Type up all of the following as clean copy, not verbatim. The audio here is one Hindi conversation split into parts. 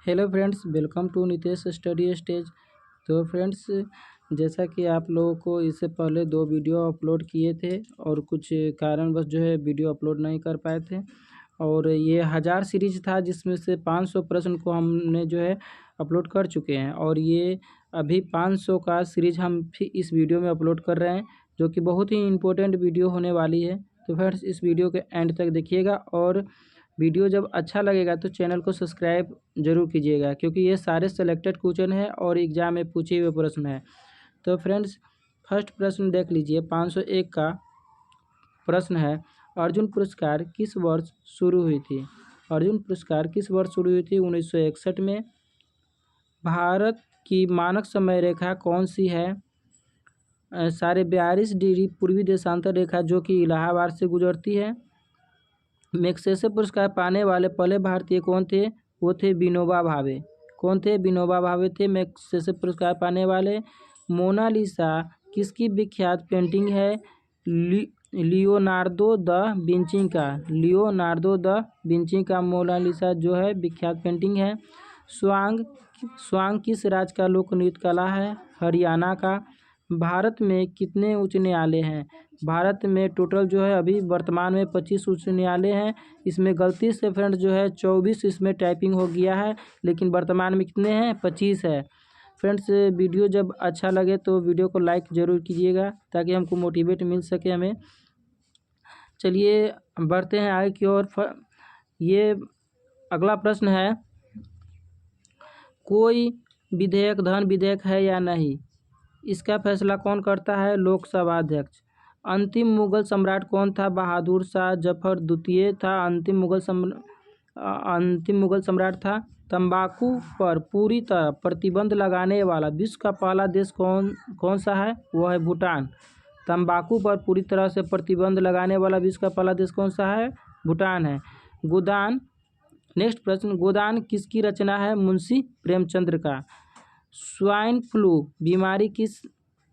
Hello friends, welcome to Nitesh study stage. तो फ्रेंड्स, जैसा कि आप लोगों को इससे पहले 2 वीडियो अपलोड किए थे और कुछ कारणवश जो है वीडियो अपलोड नहीं कर पाए थे। और ये 1000 सीरीज था जिसमें से 500 प्रश्न को हमने जो है अपलोड कर चुके हैं और ये अभी 500 का सीरीज हम फिर इस वीडियो में अपलोड कर रहे हैं, जो कि बहुत ही इम्पोर्टेंट वीडियो होने वाली है। तो फ्रेंड्स, इस वीडियो के एंड तक देखिएगा और वीडियो जब अच्छा लगेगा तो चैनल को सब्सक्राइब जरूर कीजिएगा, क्योंकि ये सारे सेलेक्टेड क्वेश्चन है और एग्जाम में पूछे हुए प्रश्न है। तो फ्रेंड्स, फर्स्ट प्रश्न देख लीजिए। 501 का प्रश्न है, अर्जुन पुरस्कार किस वर्ष शुरू हुई थी? अर्जुन पुरस्कार किस वर्ष शुरू हुई थी? 1961 में। भारत की मानक समय रेखा कौन सी है? 42.5 पूर्वी देशांतर रेखा, जो कि इलाहाबाद से गुजरती है। मैग्सेसे पुरस्कार पाने वाले पहले भारतीय कौन थे? वो थे विनोबा भावे। कौन थे? विनोबा भावे थे मैग्सेसे पुरस्कार पाने वाले। मोनालिसा किसकी विख्यात पेंटिंग है? लियोनार्दो द विंची का। लियोनार्दो द विंची का मोनालिसा जो है विख्यात पेंटिंग है। स्वांग किस राज्य का लोक नृत्य कला है? हरियाणा का। भारत में कितने उच्च न्यायालय हैं? भारत में टोटल जो है अभी वर्तमान में 25 उच्च न्यायालय हैं। इसमें गलती से फ्रेंड जो है 24 इसमें टाइपिंग हो गया है, लेकिन वर्तमान में कितने हैं? 25 है। फ्रेंड्स, वीडियो जब अच्छा लगे तो वीडियो को लाइक ज़रूर कीजिएगा ताकि हमको मोटिवेट मिल सके हमें। चलिए बढ़ते हैं आगे की ओर। ये अगला प्रश्न है, कोई विधेयक धन विधेयक है या नहीं? इसका फैसला कौन करता है? लोकसभा अध्यक्ष। अंतिम मुगल सम्राट कौन था? बहादुर शाह जफर द्वितीय था अंतिम मुगल सम्राट था। तंबाकू पर पूरी तरह प्रतिबंध लगाने वाला विश्व का पहला देश कौन सा है? वह है भूटान। तंबाकू पर पूरी तरह से प्रतिबंध लगाने वाला विश्व का पहला देश कौन सा है? भूटान है। गोदान। नेक्स्ट प्रश्न, गोदान किसकी रचना है? मुंशी प्रेमचंद्र का। स्वाइन फ्लू बीमारी किस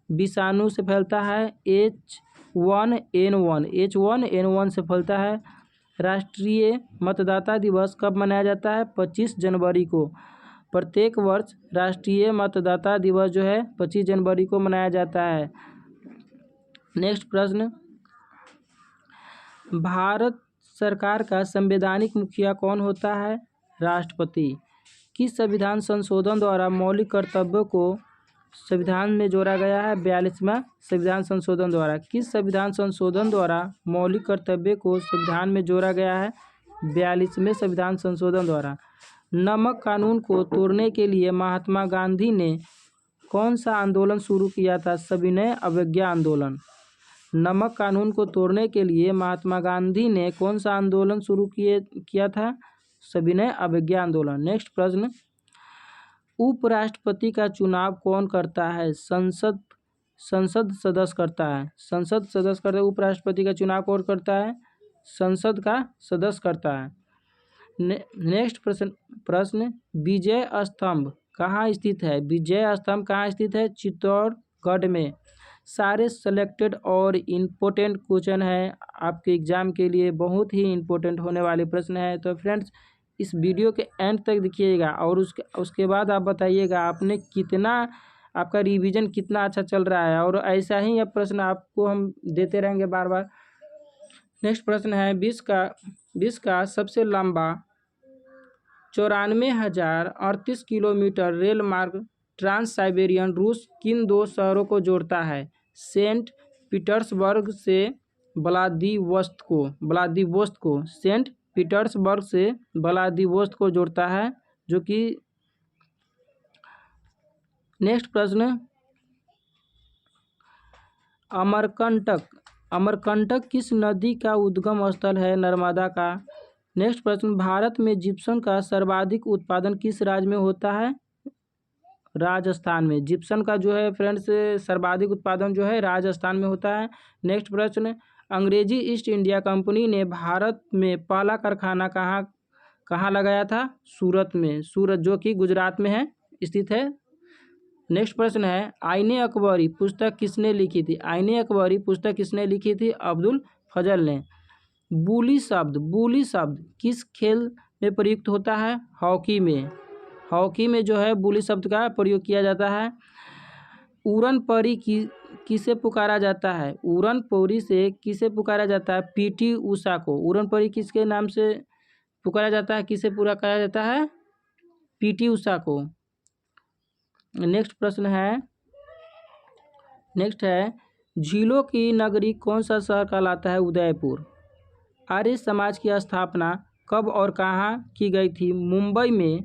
विषाणु से फैलता है? H1N1 से फैलता है। राष्ट्रीय मतदाता दिवस कब मनाया जाता है? 25 जनवरी को। प्रत्येक वर्ष राष्ट्रीय मतदाता दिवस जो है 25 जनवरी को मनाया जाता है। नेक्स्ट प्रश्न, भारत सरकार का संवैधानिक मुखिया कौन होता है? राष्ट्रपति। किस संविधान संशोधन द्वारा मौलिक कर्तव्यों को संविधान में जोड़ा गया है? 42वां संविधान संशोधन द्वारा। किस संविधान संशोधन द्वारा मौलिक कर्तव्य को संविधान में जोड़ा गया है? 42वें संविधान संशोधन द्वारा। नमक कानून को तोड़ने के लिए महात्मा गांधी ने कौन सा आंदोलन शुरू किया था? सविनय अवज्ञा आंदोलन। नमक कानून को तोड़ने के लिए महात्मा गांधी ने कौन सा आंदोलन शुरू किया था? सविनय अवज्ञा आंदोलन। नेक्स्ट प्रश्न, उपराष्ट्रपति का चुनाव कौन करता है? संसद सदस्य करता है। संसद सदस्य करता है। उपराष्ट्रपति का चुनाव कौन करता है? संसद का सदस्य करता है। नेक्स्ट प्रश्न, विजय स्तंभ कहाँ स्थित है? विजय स्तंभ कहाँ स्थित है? चित्तौड़गढ़ में। सारे सेलेक्टेड और इम्पोर्टेंट क्वेश्चन है आपके एग्जाम के लिए, बहुत ही इम्पोर्टेंट होने वाले प्रश्न है। तो फ्रेंड्स, इस वीडियो के एंड तक देखिएगा और उसके बाद आप बताइएगा आपने कितना, आपका रिवीजन कितना अच्छा चल रहा है, और ऐसा ही अब प्रश्न आपको हम देते रहेंगे बार बार। नेक्स्ट प्रश्न है, विश्व का सबसे लंबा 94,038 किलोमीटर रेल मार्ग ट्रांस साइबेरियन रूस किन 2 शहरों को जोड़ता है? सेंट पीटर्सबर्ग से व्लादिवोस्तोक को। सेंट पीटर्सबर्ग से व्लादिवोस्तोक को जोड़ता है, जो कि। नेक्स्ट प्रश्न, अमरकंटक किस नदी का उद्गम स्थल है? नर्मदा का। नेक्स्ट प्रश्न, भारत में जिप्सम का सर्वाधिक उत्पादन किस राज्य में होता है? राजस्थान में। जिप्सम का जो है फ्रेंड्स सर्वाधिक उत्पादन जो है राजस्थान में होता है। नेक्स्ट प्रश्न, अंग्रेजी ईस्ट इंडिया कंपनी ने भारत में पहला कारखाना कहाँ लगाया था? सूरत में। सूरत जो कि गुजरात में है, स्थित है। नेक्स्ट प्रश्न है, आईने अकबरी पुस्तक किसने लिखी थी? आईने अकबरी पुस्तक किसने लिखी थी? अब्दुल फजल ने। बुली शब्द किस खेल में प्रयुक्त होता है? हॉकी में। हॉकी में जो है बुली शब्द का प्रयोग किया जाता है। उड़न परी किसे पुकारा जाता है? उड़न परी से किसे पुकारा जाता है? पीटी उषा को। उड़न परी किसके नाम से पुकारा जाता है? किसे पूरा कहा जाता है? पीटी उषा को। नेक्स्ट प्रश्न है, नेक्स्ट है, झीलों की नगरी कौन सा शहर कहलाता है? उदयपुर। आर्य समाज की स्थापना कब और कहाँ की गई थी? मुंबई में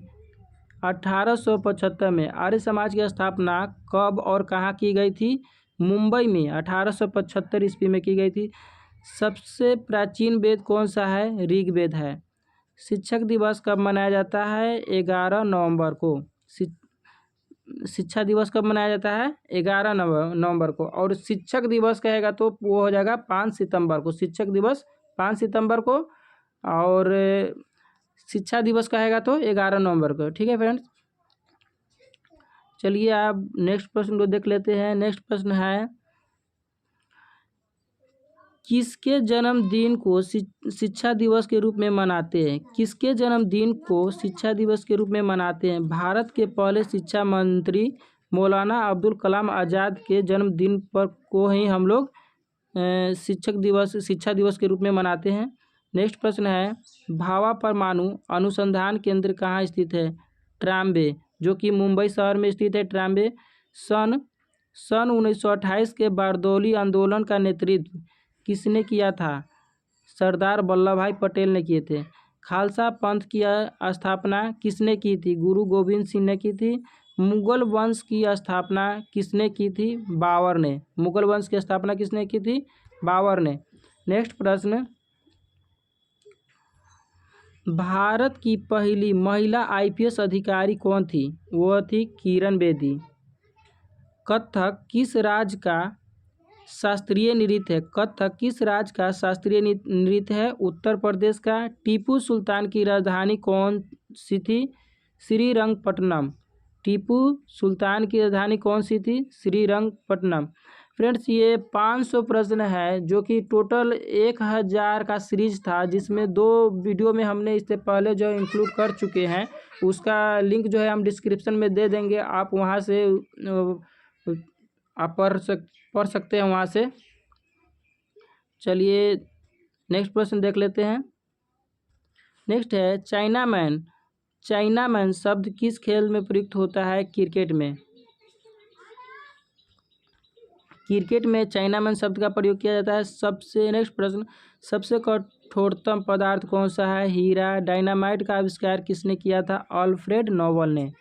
1875 में। आर्य समाज की स्थापना कब और कहाँ की गई थी? मुंबई में 1875 ईस्वी में की गई थी। सबसे प्राचीन वेद कौन सा है? ऋग्वेद है। शिक्षक दिवस कब मनाया जाता है? 11 नवंबर को। शिक्षा दिवस कब मनाया जाता है? 11 नवंबर को। और शिक्षक दिवस कहेगा तो वो हो जाएगा 5 सितंबर को। शिक्षक दिवस 5 सितंबर को और शिक्षा दिवस कहेगा तो 11 नवंबर को। ठीक है फ्रेंड्स, चलिए आप नेक्स्ट प्रश्न को देख लेते हैं। नेक्स्ट प्रश्न है, किसके जन्मदिन को शिक्षा दिवस के रूप में मनाते हैं? किसके जन्मदिन को शिक्षा दिवस के रूप में मनाते हैं? भारत के पहले शिक्षा मंत्री मौलाना अब्दुल कलाम आज़ाद के जन्मदिन पर को ही हम लोग शिक्षा दिवस के रूप में मनाते हैं। नेक्स्ट प्रश्न है, भाभा परमाणु अनुसंधान केंद्र कहाँ स्थित है? ट्राम्बे, जो कि मुंबई शहर में स्थित है। ट्राम्बे। सन 1928 के बारदौली आंदोलन का नेतृत्व किसने किया था? सरदार वल्लभ भाई पटेल ने किए थे। खालसा पंथ की स्थापना किसने की थी? गुरु गोविंद सिंह ने की थी। मुगल वंश की स्थापना किसने की थी? बाबर ने। मुगल वंश की स्थापना किसने की थी? बाबर ने। नेक्स्ट प्रश्न, भारत की पहली महिला IPS अधिकारी कौन थी? वह थी किरण बेदी। कथक किस राज्य का शास्त्रीय नृत्य है? कथक किस राज्य का शास्त्रीय नृत्य है? उत्तर प्रदेश का। टीपू सुल्तान की राजधानी कौन सी थी? श्रीरंगपट्टनम। टीपू सुल्तान की राजधानी कौन सी थी? श्रीरंगपट्टनम। फ्रेंड्स, ये 500 प्रश्न है जो कि टोटल 1000 का सीरीज था, जिसमें 2 वीडियो में हमने इससे पहले जो इंक्लूड कर चुके हैं। उसका लिंक जो है हम डिस्क्रिप्शन में दे देंगे, आप वहाँ से आप पढ़ सकते हैं वहाँ से। चलिए नेक्स्ट प्रश्न देख लेते हैं। नेक्स्ट है, चाइनामैन शब्द किस खेल में प्रयुक्त होता है? क्रिकेट में। क्रिकेट में चाइनामैन शब्द का प्रयोग किया जाता है। नेक्स्ट प्रश्न, सबसे कठोरतम पदार्थ कौन सा है? हीरा। डायनामाइट का आविष्कार किसने किया था? अल्फ्रेड नोबल ने।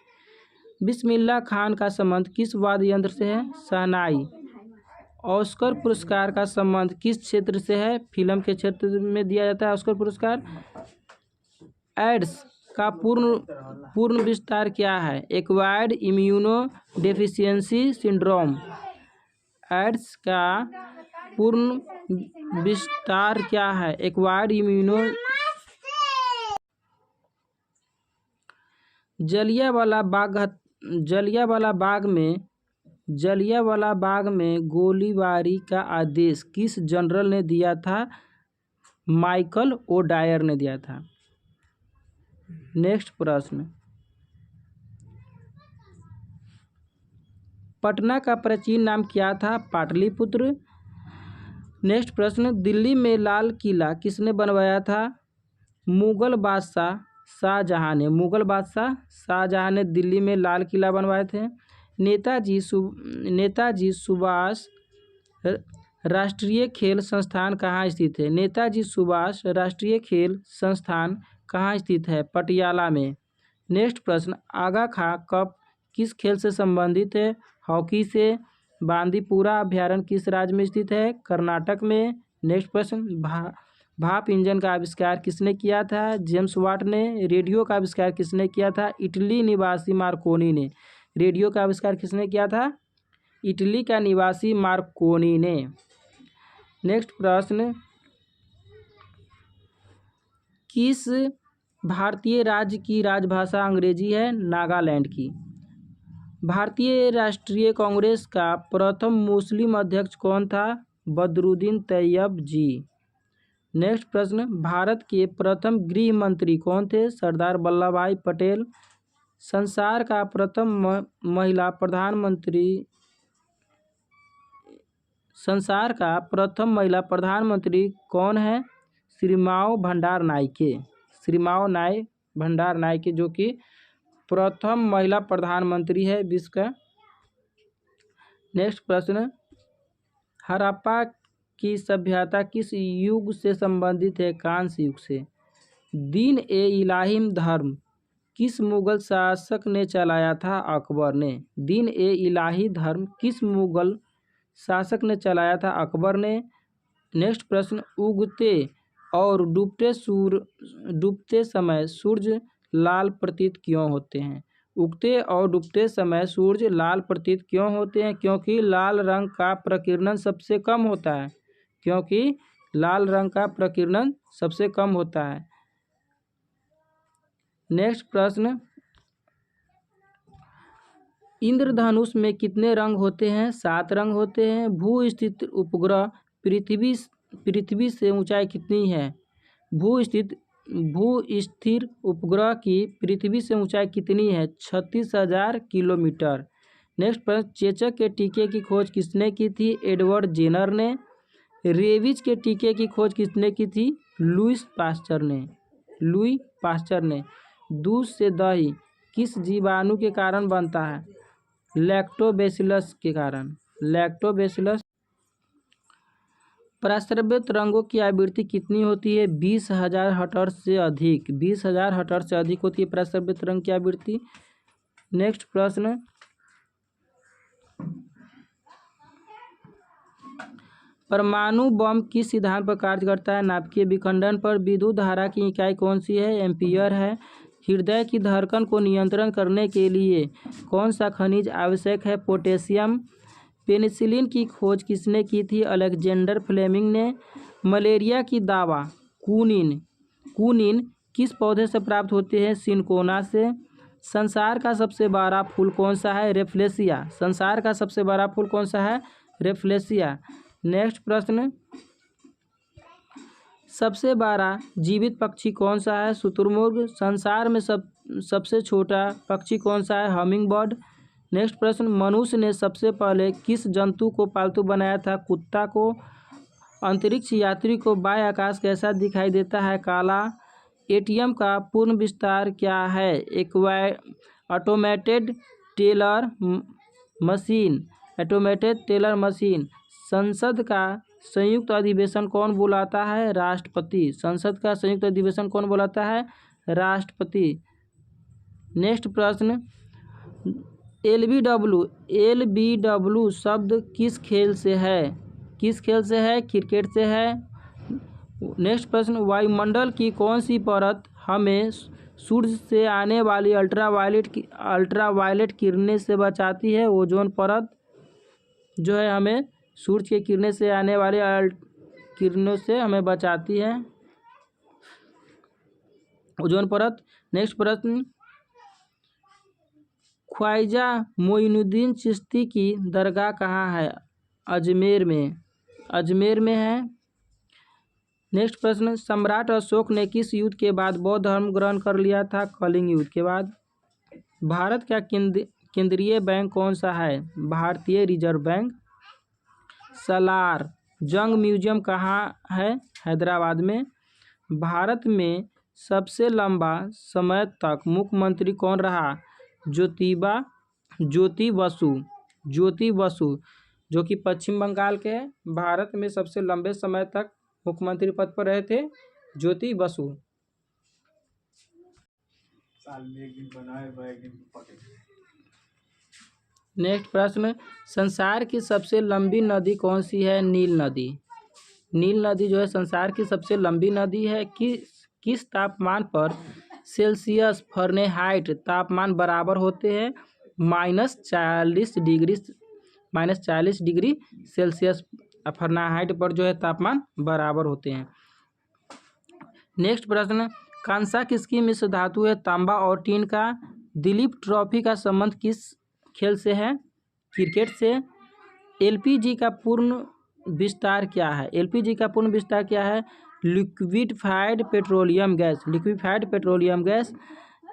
बिस्मिल्लाह खान का संबंध किस वाद्य यंत्र से है? शहनाई। ऑस्कर पुरस्कार का संबंध किस क्षेत्र से है? फिल्म के क्षेत्र में दिया जाता है ऑस्कर पुरस्कार। एड्स का पूर्ण विस्तार क्या है? Acquired immuno deficiency syndrome. AIDS का पूर्ण विस्तार क्या है? Acquired immuno. जलियांवाला बाग में गोलीबारी का आदेश किस जनरल ने दिया था? माइकल ओडायर ने दिया था। नेक्स्ट प्रश्न, पटना का प्राचीन नाम क्या था? पाटलिपुत्र। नेक्स्ट प्रश्न, दिल्ली में लाल किला किसने बनवाया था? मुगल बादशाह शाहजहां ने। मुगल बादशाह शाहजहां ने दिल्ली में लाल किला बनवाए थे। नेताजी सुभाष राष्ट्रीय खेल संस्थान कहाँ स्थित है? नेताजी सुभाष राष्ट्रीय खेल संस्थान कहाँ स्थित है? पटियाला में। नेक्स्ट प्रश्न, आगा खां कप किस खेल से संबंधित है? हॉकी से। बांदीपुरा अभयारण्य किस राज्य में स्थित है? कर्नाटक में। नेक्स्ट प्रश्न, भाप इंजन का आविष्कार किसने किया था? जेम्स वाट ने। रेडियो का आविष्कार किसने किया था? इटली निवासी मार्कोनी ने। रेडियो का आविष्कार किसने किया था? इटली का निवासी मार्कोनी ने। नेक्स्ट प्रश्न, किस भारतीय राज्य की राजभाषा अंग्रेजी है? नागालैंड की। भारतीय राष्ट्रीय कांग्रेस का प्रथम मुस्लिम अध्यक्ष कौन था? बदरुद्दीन तैयब जी। नेक्स्ट प्रश्न, भारत के प्रथम गृह मंत्री कौन थे? सरदार वल्लभ भाई पटेल। संसार का प्रथम महिला प्रधानमंत्री कौन है? श्रीमाव भंडार नायके जो कि प्रथम महिला प्रधानमंत्री है विश्व का। नेक्स्ट प्रश्न, हड़प्पा की सभ्यता किस युग से संबंधित है? कांस्य युग से। दीन ए इलाही धर्म किस मुगल शासक ने चलाया था? अकबर ने। दीन ए इलाही धर्म किस मुगल शासक ने चलाया था? अकबर ने। नेक्स्ट प्रश्न, उगते और डूबते समय सूर्य लाल प्रतीत क्यों होते हैं? उगते और डूबते समय सूर्य लाल प्रतीत क्यों होते हैं? क्योंकि लाल रंग का प्रकीर्णन सबसे कम होता है। नेक्स्ट प्रश्न, इंद्रधनुष में कितने रंग होते हैं? 7 रंग होते हैं। भू स्थित उपग्रह पृथ्वी से ऊंचाई कितनी है? भू स्थिर उपग्रह की पृथ्वी से ऊंचाई कितनी है? 36,000 किलोमीटर। नेक्स्ट प्रश्न, चेचक के टीके की खोज किसने की थी? एडवर्ड जेनर ने। रेबीज के टीके की खोज किसने की थी? लुई पास्चर ने। दूध से दही किस जीवाणु के कारण बनता है? लैक्टोबैसिलस के कारण। प्रस्रव्य तरंगों की आवृत्ति कितनी होती है? 20,000 हर्ट्ज से अधिक। 20,000 हर्ट्ज से अधिक होती है प्रस्रव्य तरंग की आवृत्ति। नेक्स्ट प्रश्न, परमाणु बम किस सिद्धांत पर कार्य करता है? नाभिकीय विखंडन पर। विद्युत धारा की इकाई कौन सी है? एम्पीयर है। हृदय की धड़कन को नियंत्रण करने के लिए कौन सा खनिज आवश्यक है? पोटेशियम। पेनिसिलिन की खोज किसने की थी? अलेक्जेंडर फ्लेमिंग ने। मलेरिया की दवा कुनिन किस पौधे से प्राप्त होते हैं? सिनकोना से। संसार का सबसे बड़ा फूल कौन सा है? रेफ्लेशिया। नेक्स्ट प्रश्न, सबसे बड़ा जीवित पक्षी कौन सा है? शुतुरमुर्ग। संसार में सबसे छोटा पक्षी कौन सा है? Humming bird. नेक्स्ट प्रश्न, मनुष्य ने सबसे पहले किस जंतु को पालतू बनाया था? कुत्ता को। अंतरिक्ष यात्री को बाह्य आकाश कैसा दिखाई देता है? काला। एटीएम का पूर्ण विस्तार क्या है? Automated teller machine. संसद का संयुक्त अधिवेशन कौन बुलाता है? राष्ट्रपति। नेक्स्ट प्रश्न, एलबीडब्ल्यू शब्द किस खेल से है? क्रिकेट से है। नेक्स्ट प्रश्न, वायुमंडल की कौन सी परत हमें सूर्य से आने वाली अल्ट्रावायलेट किरणें से बचाती है? ओजोन परत जो है हमें सूर्य के किरणें से आने वाली किरणों से हमें बचाती है, ओजोन परत। नेक्स्ट प्रश्न, ख्वाजा मोइनुद्दीन चिश्ती की दरगाह कहाँ है? अजमेर में है। नेक्स्ट प्रश्न, सम्राट अशोक ने किस युद्ध के बाद बौद्ध धर्म ग्रहण कर लिया था? कलिंग युद्ध के बाद। भारत का केंद्रीय बैंक कौन सा है? भारतीय रिजर्व बैंक। सालार जंग म्यूजियम कहाँ है? हैदराबाद में। भारत में सबसे लंबा समय तक मुख्यमंत्री कौन रहा? ज्योति बसु जो कि पश्चिम बंगाल के हैं। भारत में सबसे लंबे समय तक मुख्यमंत्री पद पर रहे थे ज्योति बसु। नेक्स्ट प्रश्न, संसार की सबसे लंबी नदी कौन सी है? नील नदी जो है संसार की सबसे लंबी नदी है। किस तापमान पर सेल्सियस फ़ारेनहाइट तापमान बराबर होते हैं? -40 डिग्री सेल्सियस फ़ारेनहाइट पर जो है तापमान बराबर होते हैं। नेक्स्ट प्रश्न, कांसा किसकी मिश्र धातु है? तांबा और टीन का। दिलीप ट्रॉफी का संबंध किस खेल से है? क्रिकेट से। एलपीजी का पूर्ण विस्तार क्या है? Liquefied petroleum gas.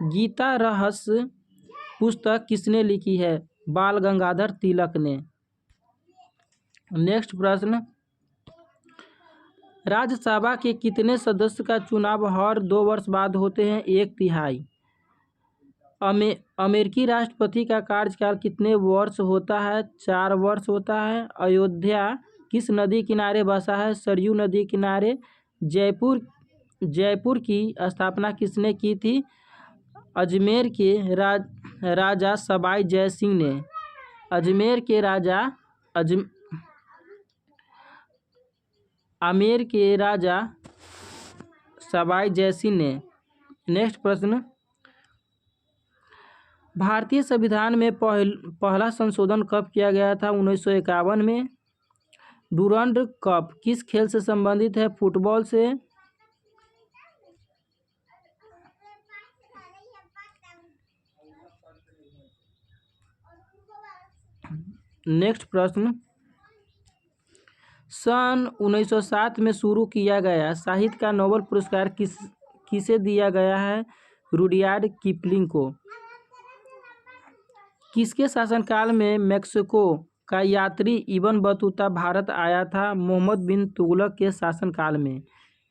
गीता रहस्य पुस्तक किसने लिखी है? बाल गंगाधर तिलक ने। नेक्स्ट प्रश्न, राज्यसभा के कितने सदस्य का चुनाव हर 2 वर्ष बाद होते हैं? 1/3। अमेरिकी राष्ट्रपति का कार्यकाल कितने वर्ष होता है? 4 वर्ष होता है। अयोध्या किस नदी किनारे बसा है? सरयू नदी किनारे। जयपुर की स्थापना किसने की थी? अजमेर के राजा सवाई जय सिंह ने। आमेर के राजा सवाई जय सिंह ने। नेक्स्ट प्रश्न, भारतीय संविधान में पहला संशोधन कब किया गया था? 1951 में। डुरंड कप किस खेल से संबंधित है? फुटबॉल से। नेक्स्ट प्रश्न, सन 1907 में शुरू किया गया साहित्य का नोबेल पुरस्कार किसे दिया गया है? रुडयार्ड किपलिंग को। किसके शासनकाल में मैक्सिको का यात्री इब्न बतूता भारत आया था? मोहम्मद बिन तुगलक के शासनकाल में।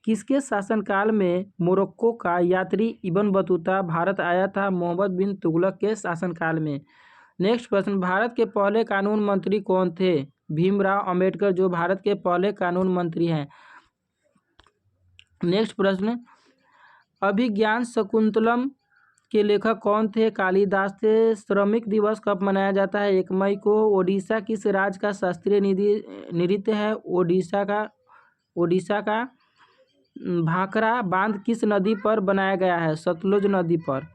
किसके शासनकाल में मोरक्को का यात्री इब्न बतूता भारत आया था? मोहम्मद बिन तुगलक के शासनकाल में। नेक्स्ट प्रश्न, भारत के पहले कानून मंत्री कौन थे? भीमराव अंबेडकर, जो भारत के पहले कानून मंत्री हैं। नेक्स्ट प्रश्न, अभिज्ञान शाकुंतलम के लेखक कौन थे? कालिदास थे। श्रमिक दिवस कब मनाया जाता है? 1 मई को। ओडिशा किस राज्य का शास्त्रीय नृत्य है? ओडिशा का। भाखड़ा बांध किस नदी पर बनाया गया है? सतलुज नदी पर।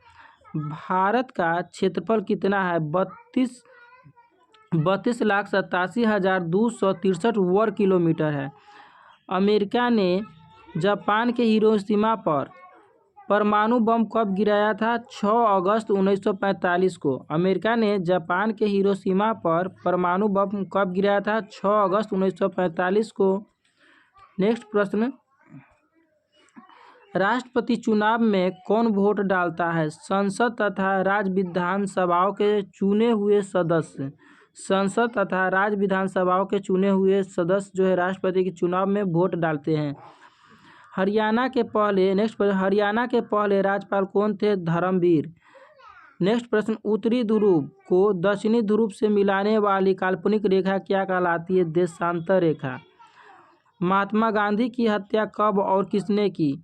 भारत का क्षेत्रफल कितना है? 32,87,263 वर्ग किलोमीटर है। अमेरिका ने जापान के हिरोशिमा पर परमाणु बम कब गिराया था? 6 अगस्त 1945 को। अमेरिका ने जापान के हिरोशिमा पर परमाणु बम कब गिराया था? 6 अगस्त 1945 को। नेक्स्ट प्रश्न, राष्ट्रपति चुनाव में कौन वोट डालता है? संसद तथा राज्य विधानसभाओं के चुने हुए सदस्य। संसद तथा राज्य विधानसभाओं के चुने हुए सदस्य जो है राष्ट्रपति के चुनाव में वोट डालते हैं। हरियाणा के पहले राज्यपाल कौन थे? धर्मवीर। नेक्स्ट प्रश्न, उत्तरी ध्रुव को दक्षिणी ध्रुव से मिलाने वाली काल्पनिक रेखा क्या कहलाती है? देशांतर रेखा। महात्मा गांधी की हत्या कब और किसने की?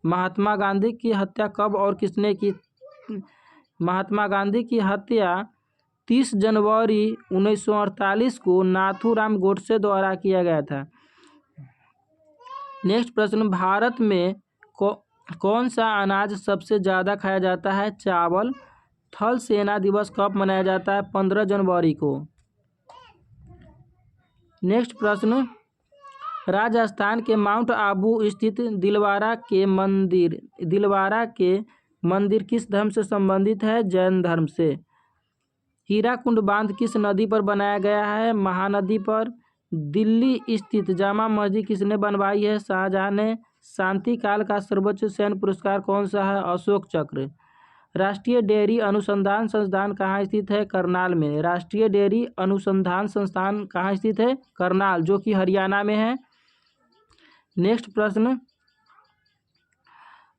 महात्मा गांधी की हत्या कब और किसने की? महात्मा गांधी की हत्या 30 जनवरी 1948 को नाथूराम गोडसे द्वारा किया गया था। नेक्स्ट प्रश्न, भारत में कौन सा अनाज सबसे ज़्यादा खाया जाता है? चावल। थल सेना दिवस कब मनाया जाता है? 15 जनवरी को। नेक्स्ट प्रश्न, राजस्थान के माउंट आबू स्थित दिलवारा के मंदिर किस धर्म से संबंधित है? जैन धर्म से। हीराकुंड बांध किस नदी पर बनाया गया है? महानदी पर। दिल्ली स्थित जामा मस्जिद किसने बनवाई है? शाहजहां ने। शांति काल का सर्वोच्च सैन्य पुरस्कार कौन सा है? अशोक चक्र। राष्ट्रीय डेयरी अनुसंधान संस्थान कहाँ स्थित है? करनाल में। राष्ट्रीय डेयरी अनुसंधान संस्थान कहाँ स्थित है? करनाल, जो कि हरियाणा में है। नेक्स्ट प्रश्न,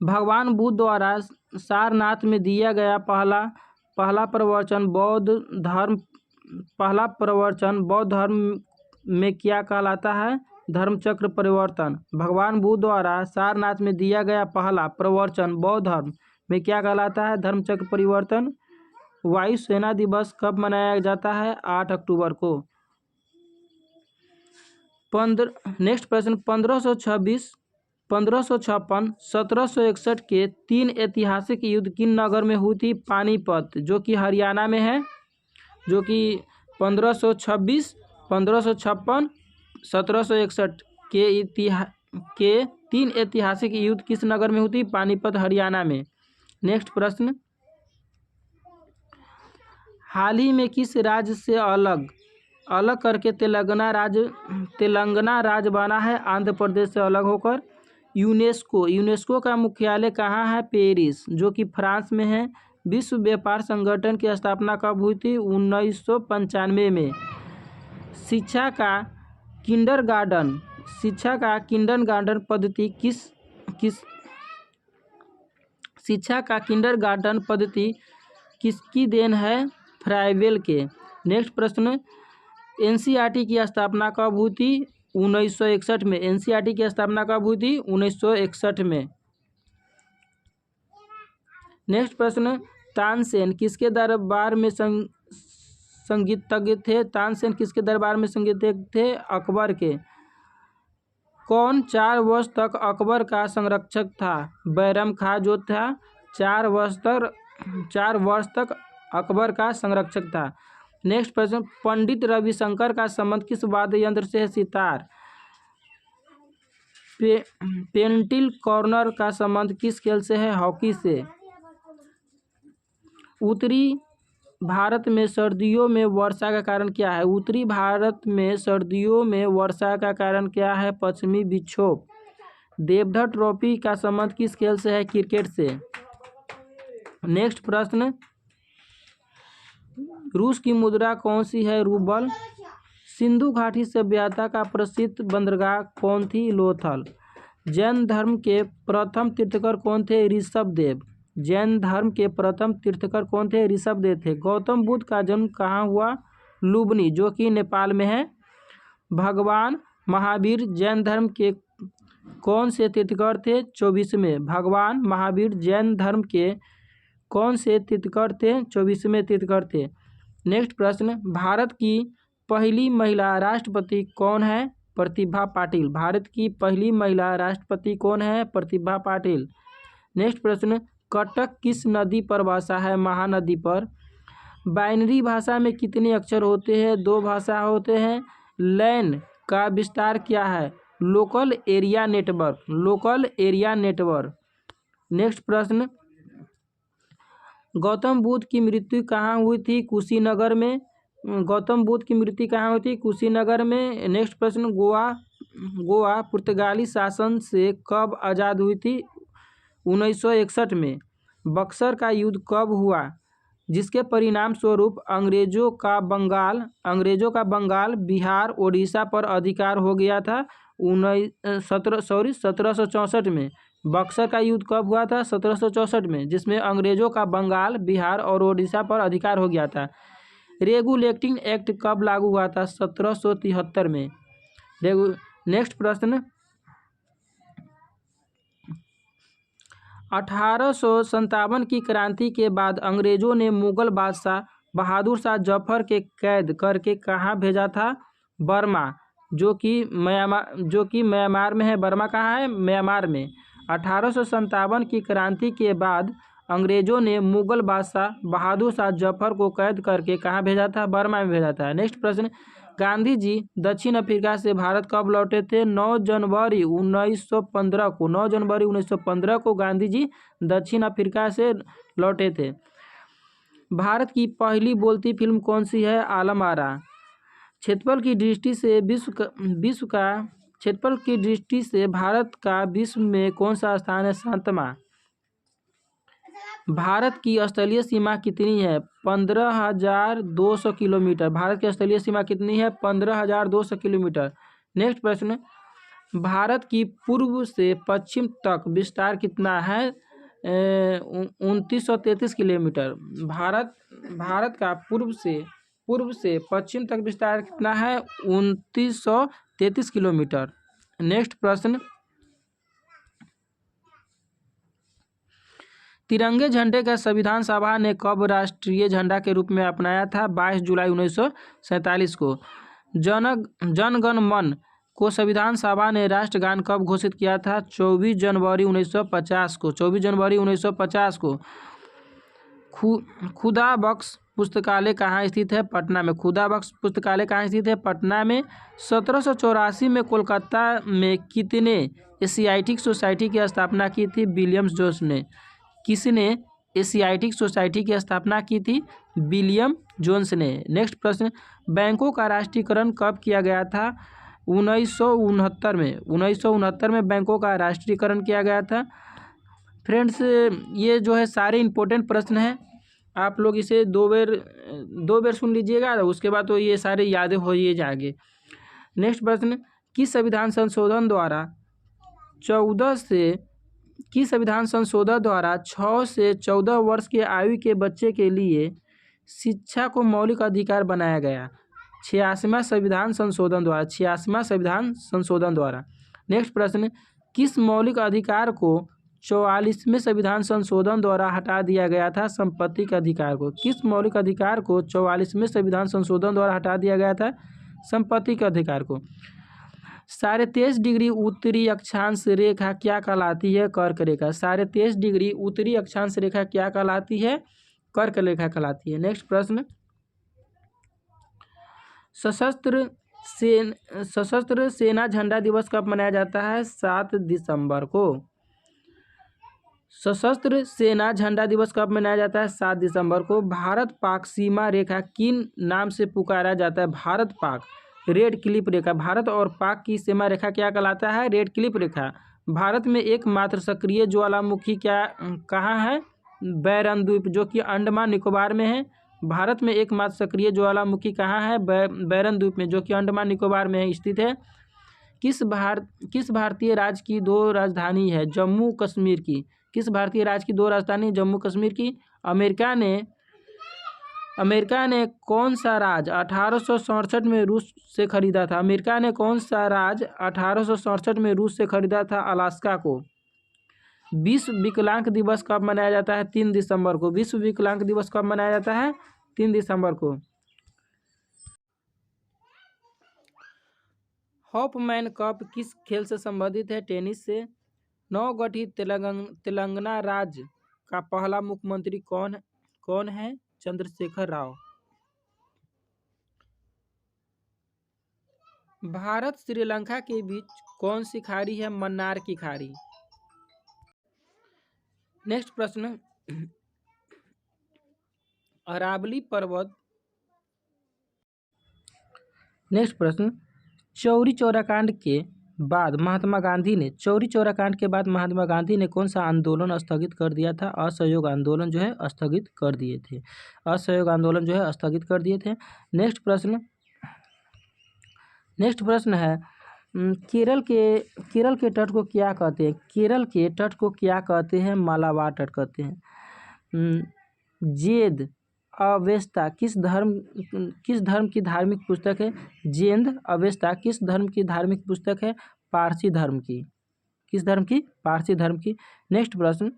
भगवान बुद्ध द्वारा सारनाथ में दिया गया पहला प्रवचन बौद्ध धर्म में क्या कहलाता है? धर्मचक्र परिवर्तन। भगवान बुद्ध द्वारा सारनाथ में दिया गया पहला प्रवचन बौद्ध धर्म में क्या कहलाता है? धर्मचक्र परिवर्तन। वायु सेना दिवस कब मनाया जाता है? 8 अक्टूबर को। नेक्स्ट प्रश्न, 1526, 1556, 1761 के 3 ऐतिहासिक युद्ध किन नगर में हुई थी? पानीपत, जो कि हरियाणा में है। जो कि 1526, 1556, 1761 के 3 ऐतिहासिक युद्ध किस नगर में हुई थी? पानीपत, हरियाणा में। नेक्स्ट प्रश्न, हाल ही में किस राज्य से अलग करके तेलंगाना राज्य बना है? आंध्र प्रदेश से अलग होकर। यूनेस्को का मुख्यालय कहाँ है? पेरिस, जो कि फ्रांस में है। विश्व व्यापार संगठन की स्थापना कब हुई थी? 1995 में। शिक्षा का किंडरगार्टन पद्धति किसकी देन है? फ्राइवेल के। नेक्स्ट प्रश्न, एनसीईआरटी की स्थापना कब हुई थी? 1961 में। एनसीईआरटी की स्थापना कब हुई थी? 1961 में। नेक्स्ट प्रश्न, तानसेन किसके दरबार में संगीतज्ञ थे? तानसेन किसके दरबार में संगीतज्ञ थे? अकबर के। कौन 4 वर्ष तक अकबर का संरक्षक था? बैरम खां जो था 4 वर्ष तक अकबर का संरक्षक था। नेक्स्ट प्रश्न, पंडित रविशंकर का संबंध किस वाद्य यंत्र से है? सितार। पेंटिल कॉर्नर का संबंध किस खेल से है? हॉकी से। उत्तरी भारत में सर्दियों में वर्षा का कारण क्या है? उत्तरी भारत में सर्दियों में वर्षा का कारण क्या है? पश्चिमी विक्षोभ। देवधर ट्रॉफी का संबंध किस खेल से है? क्रिकेट से। नेक्स्ट प्रश्न, रूस की मुद्रा कौन सी है? रूबल। सिंधु घाटी सभ्यता का प्रसिद्ध बंदरगाह कौन थी? लोथल। जैन धर्म के प्रथम तीर्थकर कौन थे? ऋषभदेव। जैन धर्म के प्रथम तीर्थकर कौन थे? ऋषभदेव थे। गौतम बुद्ध का जन्म कहाँ हुआ? लुम्बिनी जो कि नेपाल में है। भगवान महावीर जैन धर्म के कौन से तीर्थकर थे? 24वें। भगवान महावीर जैन धर्म के कौन से तीर्थकर थे? 24वें तीर्थकर थे। नेक्स्ट प्रश्न, भारत की पहली महिला राष्ट्रपति कौन है? प्रतिभा पाटिल। भारत की पहली महिला राष्ट्रपति कौन है? प्रतिभा पाटिल। नेक्स्ट प्रश्न, कटक किस नदी पर बसा है? महानदी पर। बाइनरी भाषा में कितने अक्षर होते हैं? 2 भाषा होते हैं। लैन का विस्तार क्या है? Local area network. नेक्स्ट प्रश्न, गौतम बुद्ध की मृत्यु कहाँ हुई थी? कुशीनगर में। गौतम बुद्ध की मृत्यु कहाँ हुई थी? कुशीनगर में। नेक्स्ट प्रश्न, गोवा पुर्तगाली शासन से कब आज़ाद हुई थी? 1961 में। बक्सर का युद्ध कब हुआ? जिसके परिणाम स्वरूप अंग्रेजों का बंगाल, बिहार, ओडिशा पर अधिकार हो गया था। 1764 में। बक्सर का युद्ध कब हुआ था? 1764 में, जिसमें अंग्रेजों का बंगाल, बिहार और ओडिशा पर अधिकार हो गया था। रेगुलेटिंग एक्ट कब लागू हुआ था? 1773 में। नेक्स्ट प्रश्न, 1857 की क्रांति के बाद अंग्रेजों ने मुगल बादशाह बहादुर शाह जफर के कैद करके कहाँ भेजा था? बर्मा जो कि म्यांमार में है। बर्मा कहाँ है? म्यांमार में। 1857 की क्रांति के बाद अंग्रेजों ने मुगल बादशाह बहादुर शाह जफर को कैद करके कहाँ भेजा था? बर्मा में भेजा था। नेक्स्ट प्रश्न, गांधी जी दक्षिण अफ्रीका से भारत कब लौटे थे? 9 जनवरी 1915 को। 9 जनवरी 1915 को गांधी जी दक्षिण अफ्रीका से लौटे थे। भारत की पहली बोलती फिल्म कौन सी है? आलम आरा। क्षेत्रफल की दृष्टि से भारत का विश्व में कौन सा स्थान है? 7वां। भारत की स्थलीय सीमा कितनी है? 15,200 किलोमीटर। भारत की स्थलीय सीमा कितनी है? 15,200 किलोमीटर। नेक्स्ट प्रश्न, भारत की पूर्व से पश्चिम तक विस्तार कितना है? 2933 किलोमीटर। भारत का पूर्व से पश्चिम तक विस्तार कितना है? 2933 किलोमीटर। नेक्स्ट प्रश्न, तिरंगे झंडे का संविधान सभा ने कब राष्ट्रीय झंडा के रूप में अपनाया था? 22 जुलाई 1947 को। जन गण मन को संविधान सभा ने राष्ट्रगान कब घोषित किया था? 24 जनवरी 1950 को। 24 जनवरी 1950 को। खुदा बख्श पुस्तकालय कहाँ स्थित है? पटना में। खुदा बख्श पुस्तकालय कहाँ स्थित है? पटना में। 1784 में कोलकाता में कितने एशियाटिक सोसाइटी की स्थापना की थी? विलियम जोन्स ने। किसने एशियाटिक सोसाइटी की स्थापना की थी? विलियम जोन्स ने। नेक्स्ट प्रश्न, बैंकों का राष्ट्रीयकरण कब किया गया था? 1969 में। 1969 में बैंकों का राष्ट्रीयकरण किया गया था। फ्रेंड्स, ये जो है सारे इम्पोर्टेंट प्रश्न हैं। आप लोग इसे दो बार सुन लीजिएगा, उसके बाद तो ये सारे याद हो ही जाएंगे। नेक्स्ट प्रश्न, किस संविधान संशोधन द्वारा 6 से 14 वर्ष की आयु के बच्चे के लिए शिक्षा को मौलिक अधिकार बनाया गया? 86वां संविधान संशोधन द्वारा। नेक्स्ट प्रश्न, किस मौलिक अधिकार को 44वें संविधान संशोधन द्वारा हटा दिया गया था? संपत्ति के अधिकार को। किस मौलिक अधिकार को 44वें संविधान संशोधन द्वारा हटा दिया गया था? संपत्ति के अधिकार को। 23.5 डिग्री उत्तरी अक्षांश रेखा क्या कहलाती है? कर्क रेखा। 23.5 डिग्री उत्तरी अक्षांश रेखा क्या कहलाती है? कर्क रेखा कहलाती है। नेक्स्ट प्रश्न, सशस्त्र सेना झंडा दिवस कब मनाया जाता है? 7 दिसंबर को। सशस्त्र सेना झंडा दिवस कब मनाया जाता है? 7 दिसंबर को। भारत पाक सीमा रेखा किन नाम से पुकारा जाता है? भारत पाक रेड क्लिफ रेखा। भारत और पाक की सीमा रेखा क्या कहलाता है? रेड क्लिफ रेखा। भारत में एकमात्र सक्रिय ज्वालामुखी कहाँ है? बैरन द्वीप, जो कि अंडमान निकोबार में है। भारत में एकमात्र सक्रिय ज्वालामुखी कहाँ है? बैरन द्वीप में, जो कि अंडमान निकोबार में स्थित है। किस भारतीय राज्य की 2 राजधानी है? जम्मू कश्मीर की। किस भारतीय राज्य की 2 राजधानी जम्मू कश्मीर की? अमेरिका ने कौन सा राज्य 1867 में रूस से खरीदा था? अमेरिका ने कौन सा राज्य 1867 में रूस से खरीदा था? अलास्का को। विश्व विकलांग दिवस कब मनाया जाता है? 3 दिसंबर को। विश्व विकलांग दिवस कब मनाया जाता है? 3 दिसंबर को। हॉपमैन कप किस खेल से संबंधित है? टेनिस से। नवगठित तेलंगाना राज्य का पहला मुख्यमंत्री कौन है? चंद्रशेखर राव। भारत श्रीलंका के बीच कौन सी खाड़ी है? मन्नार की खाड़ी। नेक्स्ट प्रश्न, अरावली पर्वत। नेक्स्ट प्रश्न, चौरी चौरा कांड के बाद महात्मा गांधी ने कौन सा आंदोलन स्थगित कर दिया था? असहयोग आंदोलन जो है स्थगित कर दिए थे। नेक्स्ट प्रश्न है, केरल के तट को क्या कहते हैं? केरल के तट को क्या कहते हैं? मालाबार तट कहते हैं। जेद अवेस्ता किस धर्म की धार्मिक पुस्तक है? जेंद अवेस्ता किस धर्म की धार्मिक पुस्तक है? पारसी धर्म की। किस धर्म की? पारसी धर्म की। नेक्स्ट प्रश्न,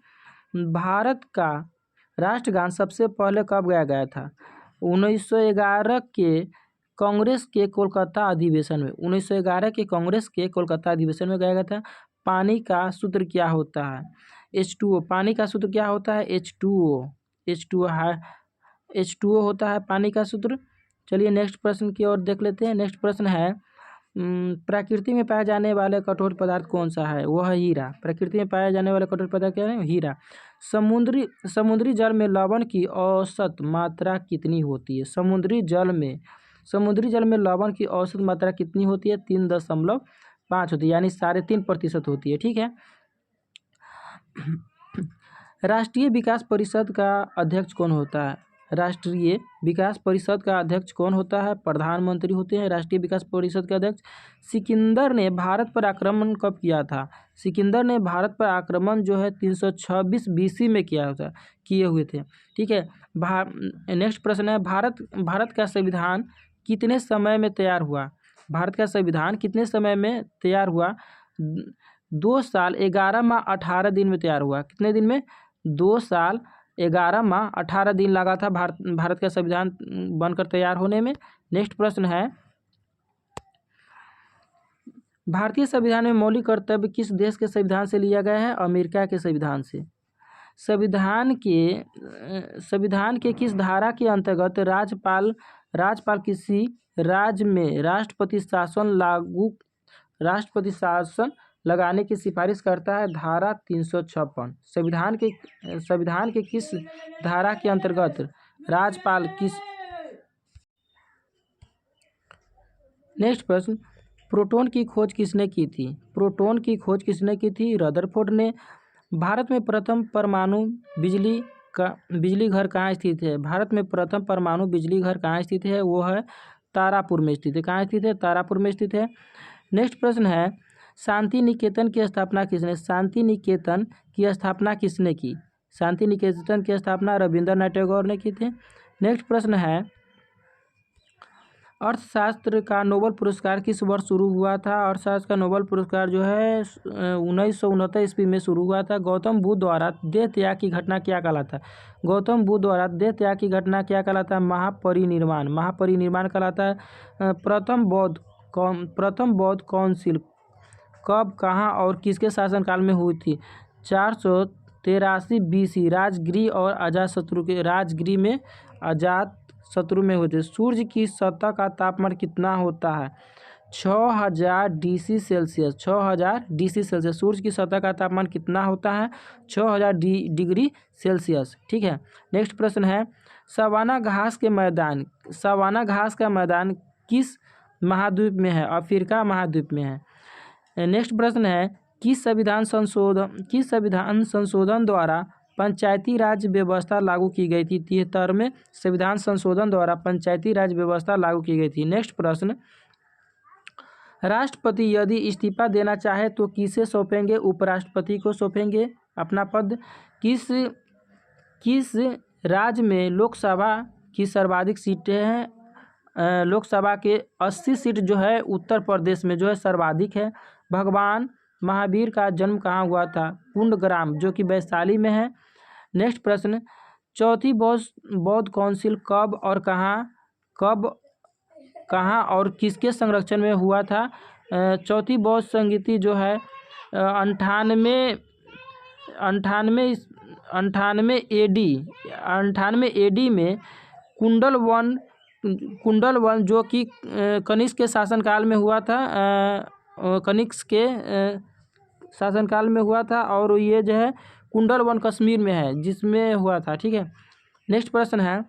भारत का राष्ट्रगान सबसे पहले कब गाया गया था? 1911 के कांग्रेस के कोलकाता अधिवेशन में। 1911 के कांग्रेस के कोलकाता अधिवेशन में गाया गया था। पानी का सूत्र क्या होता है? H2O। पानी का सूत्र क्या होता है? H2O होता है पानी का सूत्र। चलिए नेक्स्ट प्रश्न की ओर देख लेते हैं। नेक्स्ट प्रश्न है, प्रकृति में पाए जाने वाले कठोर पदार्थ कौन सा है? वह है हीरा। प्रकृति में पाए जाने वाले कठोर पदार्थ क्या है? हीरा। समुद्री जल में लवण की औसत मात्रा कितनी होती है? समुद्री जल में लवण की औसत मात्रा कितनी होती है? 3.5 होती है, यानी 3.5% होती है। ठीक है। राष्ट्रीय विकास परिषद का अध्यक्ष कौन होता है? राष्ट्रीय विकास परिषद का अध्यक्ष कौन होता है? प्रधानमंत्री होते हैं राष्ट्रीय विकास परिषद के अध्यक्ष। सिकंदर ने भारत पर आक्रमण कब किया था? सिकंदर ने भारत पर आक्रमण जो है 326 BC में किए हुए थे। ठीक है। नेक्स्ट प्रश्न है, भारत का संविधान कितने समय में तैयार हुआ? भारत का संविधान कितने समय में तैयार हुआ? 2 साल 11 माह 18 दिन में तैयार हुआ। कितने दिन में? 2 साल 11 माह 18 दिन लगा था भारत का संविधान बनकर तैयार होने में। नेक्स्ट प्रश्न है, भारतीय संविधान में मौलिक कर्तव्य किस देश के संविधान से लिया गया है? अमेरिका के संविधान से। संविधान के किस धारा के अंतर्गत राज्यपाल किसी राज्य में राष्ट्रपति शासन लगाने की सिफारिश करता है? धारा 356। संविधान के किस धारा के अंतर्गत राज्यपाल किस। नेक्स्ट प्रश्न, प्रोटॉन की खोज किसने की थी? रदरफोर्ड ने। भारत में प्रथम परमाणु बिजली कहाँ स्थित है? भारत में प्रथम परमाणु बिजली घर कहाँ स्थित है? वो है तारापुर में स्थित है। कहाँ स्थित है? तारापुर में स्थित है। नेक्स्ट प्रश्न है, शांति निकेतन की स्थापना किसने? शांति निकेतन की स्थापना किसने की? शांति निकेतन की स्थापना रविंद्रनाथ टैगोर ने की थी। नेक्स्ट प्रश्न है, अर्थशास्त्र का नोबेल पुरस्कार किस वर्ष शुरू हुआ था? अर्थशास्त्र का नोबेल पुरस्कार जो है 1969 ईस्वी में शुरू हुआ था। गौतम बुद्ध द्वारा देह त्याग की घटना क्या कहलाता है? गौतम बुद्ध द्वारा देह त्याग की घटना क्या कहलाता है? महापरिनिर्वाण। महापरिनिर्वाण कहलाता है। प्रथम बौद्ध काउंसिल कब, कहाँ और किसके शासनकाल में हुई थी? 483 BC राजगिरी और राजगिरी में अजातशत्रु में हुए थे। सूर्य की सतह का तापमान कितना होता है? 6000 DC सेल्सियस। 6000 DC Celsius. सूर्य की सतह का तापमान कितना होता है? 6000 डिग्री सेल्सियस। ठीक है। नेक्स्ट प्रश्न है, सवाना घास का मैदान किस महाद्वीप में है? अफ्रीका महाद्वीप में है। नेक्स्ट प्रश्न है, किस संविधान संशोधन द्वारा पंचायती राज व्यवस्था लागू की गई थी? 73वें संविधान संशोधन द्वारा पंचायती राज व्यवस्था लागू की गई थी। नेक्स्ट प्रश्न, राष्ट्रपति यदि इस्तीफा देना चाहे तो किसे सौंपेंगे? उपराष्ट्रपति को सौंपेंगे अपना पद। किस राज्य में लोकसभा की सर्वाधिक सीटें हैं? लोकसभा के 80 सीट जो है उत्तर प्रदेश में जो है सर्वाधिक है। भगवान महावीर का जन्म कहाँ हुआ था? कुंडग्राम, जो कि वैशाली में है। नेक्स्ट प्रश्न, चौथी बौद्ध काउंसिल कब कहाँ और किसके संरक्षण में हुआ था? चौथी बौद्ध संगीति जो है 98 AD में कुंडल वन जो कि कनिष्क के शासनकाल में हुआ था। कनिष्क के शासनकाल में हुआ था और ये जो है कुंडल वन कश्मीर में है जिसमें हुआ था। ठीक है। नेक्स्ट प्रश्न है,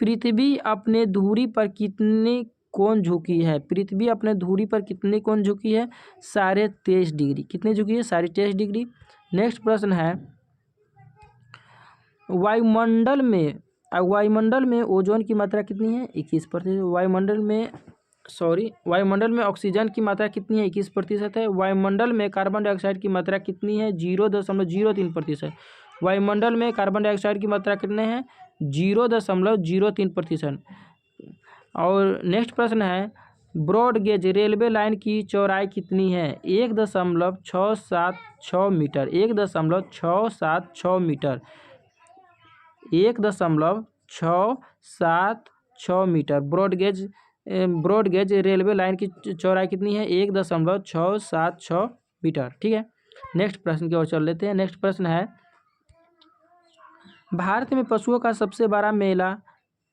पृथ्वी अपने धुरी पर कितने कोण झुकी है? पृथ्वी अपने धुरी पर कितने कोण झुकी है? 23.5 डिग्री। कितने झुकी है? 23.5 डिग्री। नेक्स्ट प्रश्न है, वायुमंडल में ओजोन की मात्रा कितनी है? 21%। वायुमंडल में ऑक्सीजन की मात्रा कितनी है? 21% है। वायुमंडल में कार्बन डाइऑक्साइड की मात्रा कितनी है? 0.03%। वायुमंडल में कार्बन डाइऑक्साइड की मात्रा कितने हैं? 0.03%। और नेक्स्ट प्रश्न है, ब्रॉड गेज रेलवे लाइन की चौड़ाई कितनी है? 1.676 metre. 1.676 metre. 1.676 metre. Broad gauge railway line की चौड़ाई कितनी है? 1.676 मीटर। ठीक है। नेक्स्ट प्रश्न की ओर चल लेते हैं। नेक्स्ट प्रश्न है, भारत में पशुओं का सबसे बड़ा मेला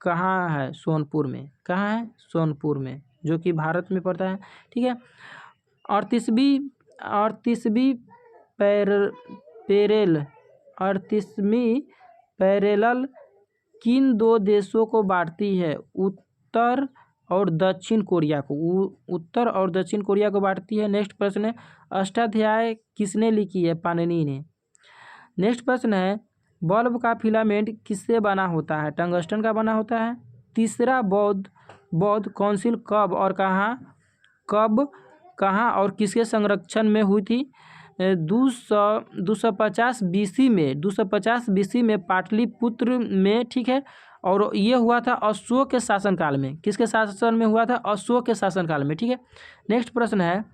कहाँ है? सोनपुर में। कहाँ है? सोनपुर में, जो कि भारत में पड़ता है। ठीक है। 38वीं पैरेलल किन दो देशों को बांटती है? उत्तर और दक्षिण कोरिया को बांटती है। नेक्स्ट प्रश्न है, अष्टाध्यायी किसने लिखी है? पाणिनि ने। नेक्स्ट प्रश्न है, बल्ब का फिलामेंट किससे बना होता है? टंगस्टन का बना होता है। तीसरा बौद्ध काउंसिल कब कहाँ और किसके संरक्षण में हुई थी? 250 BC में पाटलिपुत्र में। ठीक है। और ये हुआ था अशोक के शासनकाल में। किसके शासन में हुआ था? अशोक के शासनकाल में। ठीक है। नेक्स्ट प्रश्न है,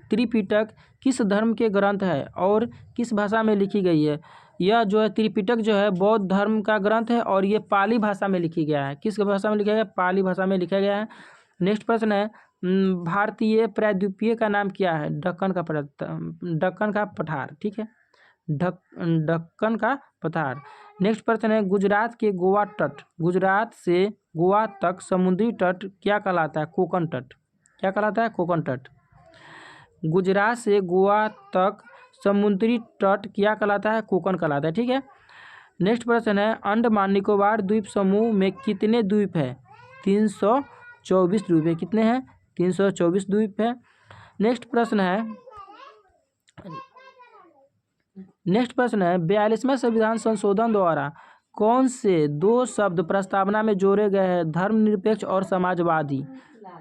त्रिपिटक किस धर्म के ग्रंथ है और किस भाषा में लिखी गई है? यह जो है त्रिपिटक जो है बौद्ध धर्म का ग्रंथ है और ये पाली भाषा में लिखी गया है। किस भाषा में लिखा गया है? पाली भाषा में लिखा गया है। नेक्स्ट प्रश्न है, भारतीय प्रायद्वीपीय का नाम क्या है? दक्कन का पठार। ठीक है। दक्कन का पठार। नेक्स्ट प्रश्न है, गुजरात से गोवा तक समुद्री तट क्या कहलाता है? कोकण तट। क्या कहलाता है? कोकण तट। गुजरात से गोवा तक समुद्री तट क्या कहलाता है? कोकण कहलाता है। ठीक है। नेक्स्ट प्रश्न है, अंडमान निकोबार द्वीप समूह में कितने द्वीप है? 324 द्वीप है। कितने हैं? 324 द्वीप है। नेक्स्ट प्रश्न है, नेक्स्ट प्रश्न है 42वें संविधान संशोधन द्वारा कौन से दो शब्द प्रस्तावना में जोड़े गए हैं? धर्मनिरपेक्ष और समाजवादी।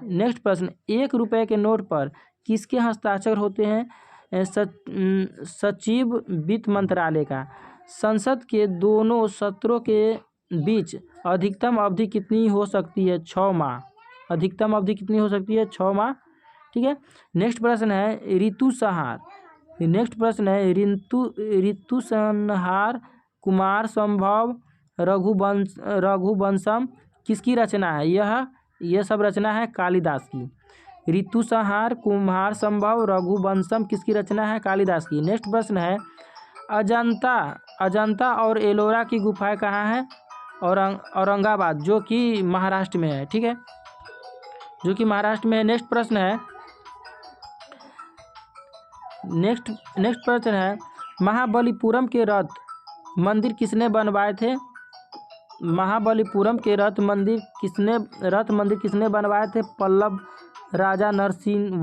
नेक्स्ट प्रश्न 1 रुपये के नोट पर किसके हस्ताक्षर होते हैं? सचिव वित्त मंत्रालय का। संसद के दोनों सत्रों के बीच अधिकतम अवधि कितनी हो सकती है? 6 माह। अधिकतम अवधि कितनी हो सकती है? 6 माह। ठीक है। नेक्स्ट प्रश्न है ऋतु संहार। नेक्स्ट प्रश्न है ऋतु संहार कुमार संभव रघुवंशम किसकी रचना है? यह सब रचना है कालिदास की। ऋतु संहार कुमार संभव रघुवंशम किसकी रचना है? कालिदास की। नेक्स्ट प्रश्न है अजंता और एलोरा की गुफाएं कहाँ हैं? औरंगाबाद, जो कि महाराष्ट्र में है। ठीक है, जो कि महाराष्ट्र में है। नेक्स्ट प्रश्न है महाबलीपुरम के रथ मंदिर किसने बनवाए थे? महाबलीपुरम के रथ मंदिर किसने बनवाए थे? पल्लव राजा नरसिंह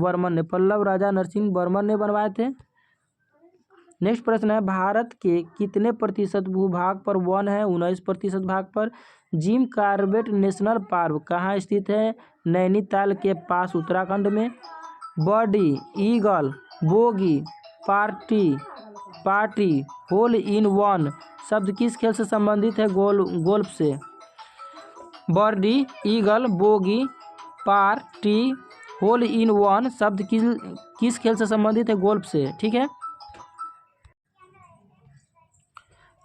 वर्मन ने बनवाए थे। नेक्स्ट प्रश्न है भारत के कितने प्रतिशत भूभाग पर वन है? 19% भाग पर। जिम कॉर्बेट नेशनल पार्क कहाँ स्थित है? नैनीताल के पास, उत्तराखंड में। Birdie, eagle, bogey, party, hole in one शब्द किस खेल से संबंधित है? गोल्फ से। Birdie, eagle, bogey, party, hole in one शब्द किस खेल से संबंधित है? गोल्फ से। ठीक है।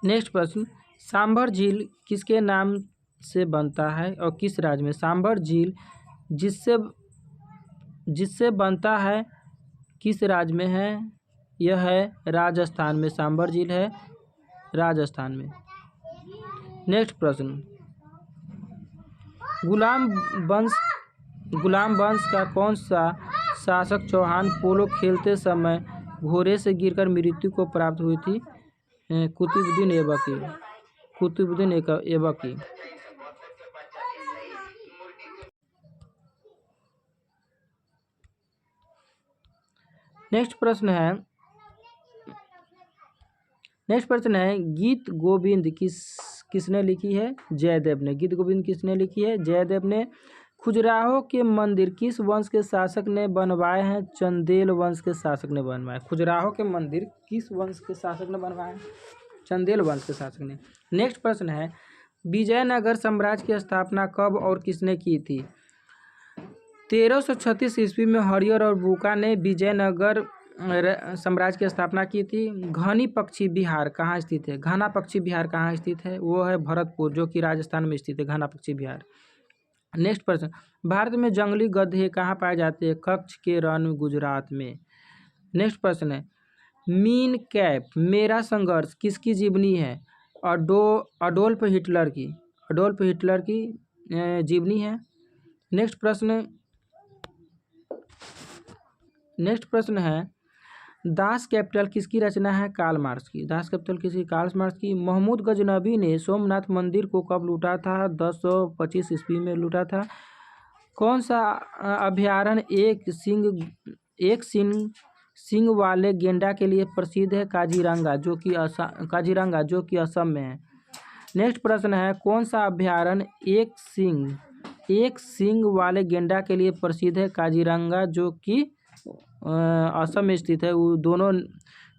नेक्स्ट प्रश्न सांभर झील किसके नाम से बनता है और किस राज्य में? सांभर झील जिससे बनता है किस राज्य में है? यह है राजस्थान में। सांभर झील है राजस्थान में। नेक्स्ट प्रश्न गुलाम वंश का कौन सा शासक चौहान पोलो खेलते समय घोड़े से गिरकर मृत्यु को प्राप्त हुई थी? कुतुबुद्दीन ऐबकी। नेक्स्ट प्रश्न है गीत गोविंद किसने लिखी है? जयदेव ने। गीत गोविंद किसने लिखी है? जयदेव ने। खजुराहो के मंदिर किस वंश के शासक ने बनवाए हैं? चंदेल वंश के शासक ने बनवाए। खजुराहो के मंदिर किस वंश के शासक ने बनवाए? चंदेल वंश के शासक ने। नेक्स्ट प्रश्न है विजयनगर साम्राज्य की स्थापना कब और किसने की थी? 1336 ईस्वी में हरिहर और बुका ने विजयनगर साम्राज्य की स्थापना की थी। घना पक्षी विहार कहाँ स्थित है? वो है भरतपुर, जो कि राजस्थान में स्थित है। घना पक्षी विहार। नेक्स्ट प्रश्न भारत में जंगली गधे कहाँ पाए जाते हैं? कच्छ के रण, गुजरात में। नेक्स्ट प्रश्न है मीन कैप मेरा संघर्ष किसकी जीवनी है? अडोल्फ हिटलर की जीवनी है। नेक्स्ट प्रश्न है दास कैपिटल किसकी रचना है? कार्ल मार्क्स की। कार्ल मार्क्स की। महमूद गजनबी ने सोमनाथ मंदिर को कब लूटा था? 1025 ईस्वी में लूटा था। कौन सा अभयारण्य एक सिंग वाले गेंडा के लिए प्रसिद्ध है? काजीरंगा, जो कि असम में है। नेक्स्ट प्रश्न है कौन सा अभयारण्य एक सिंग वाले गेंडा के लिए प्रसिद्ध है? काजीरंगा, जो कि असम में स्थित है। वो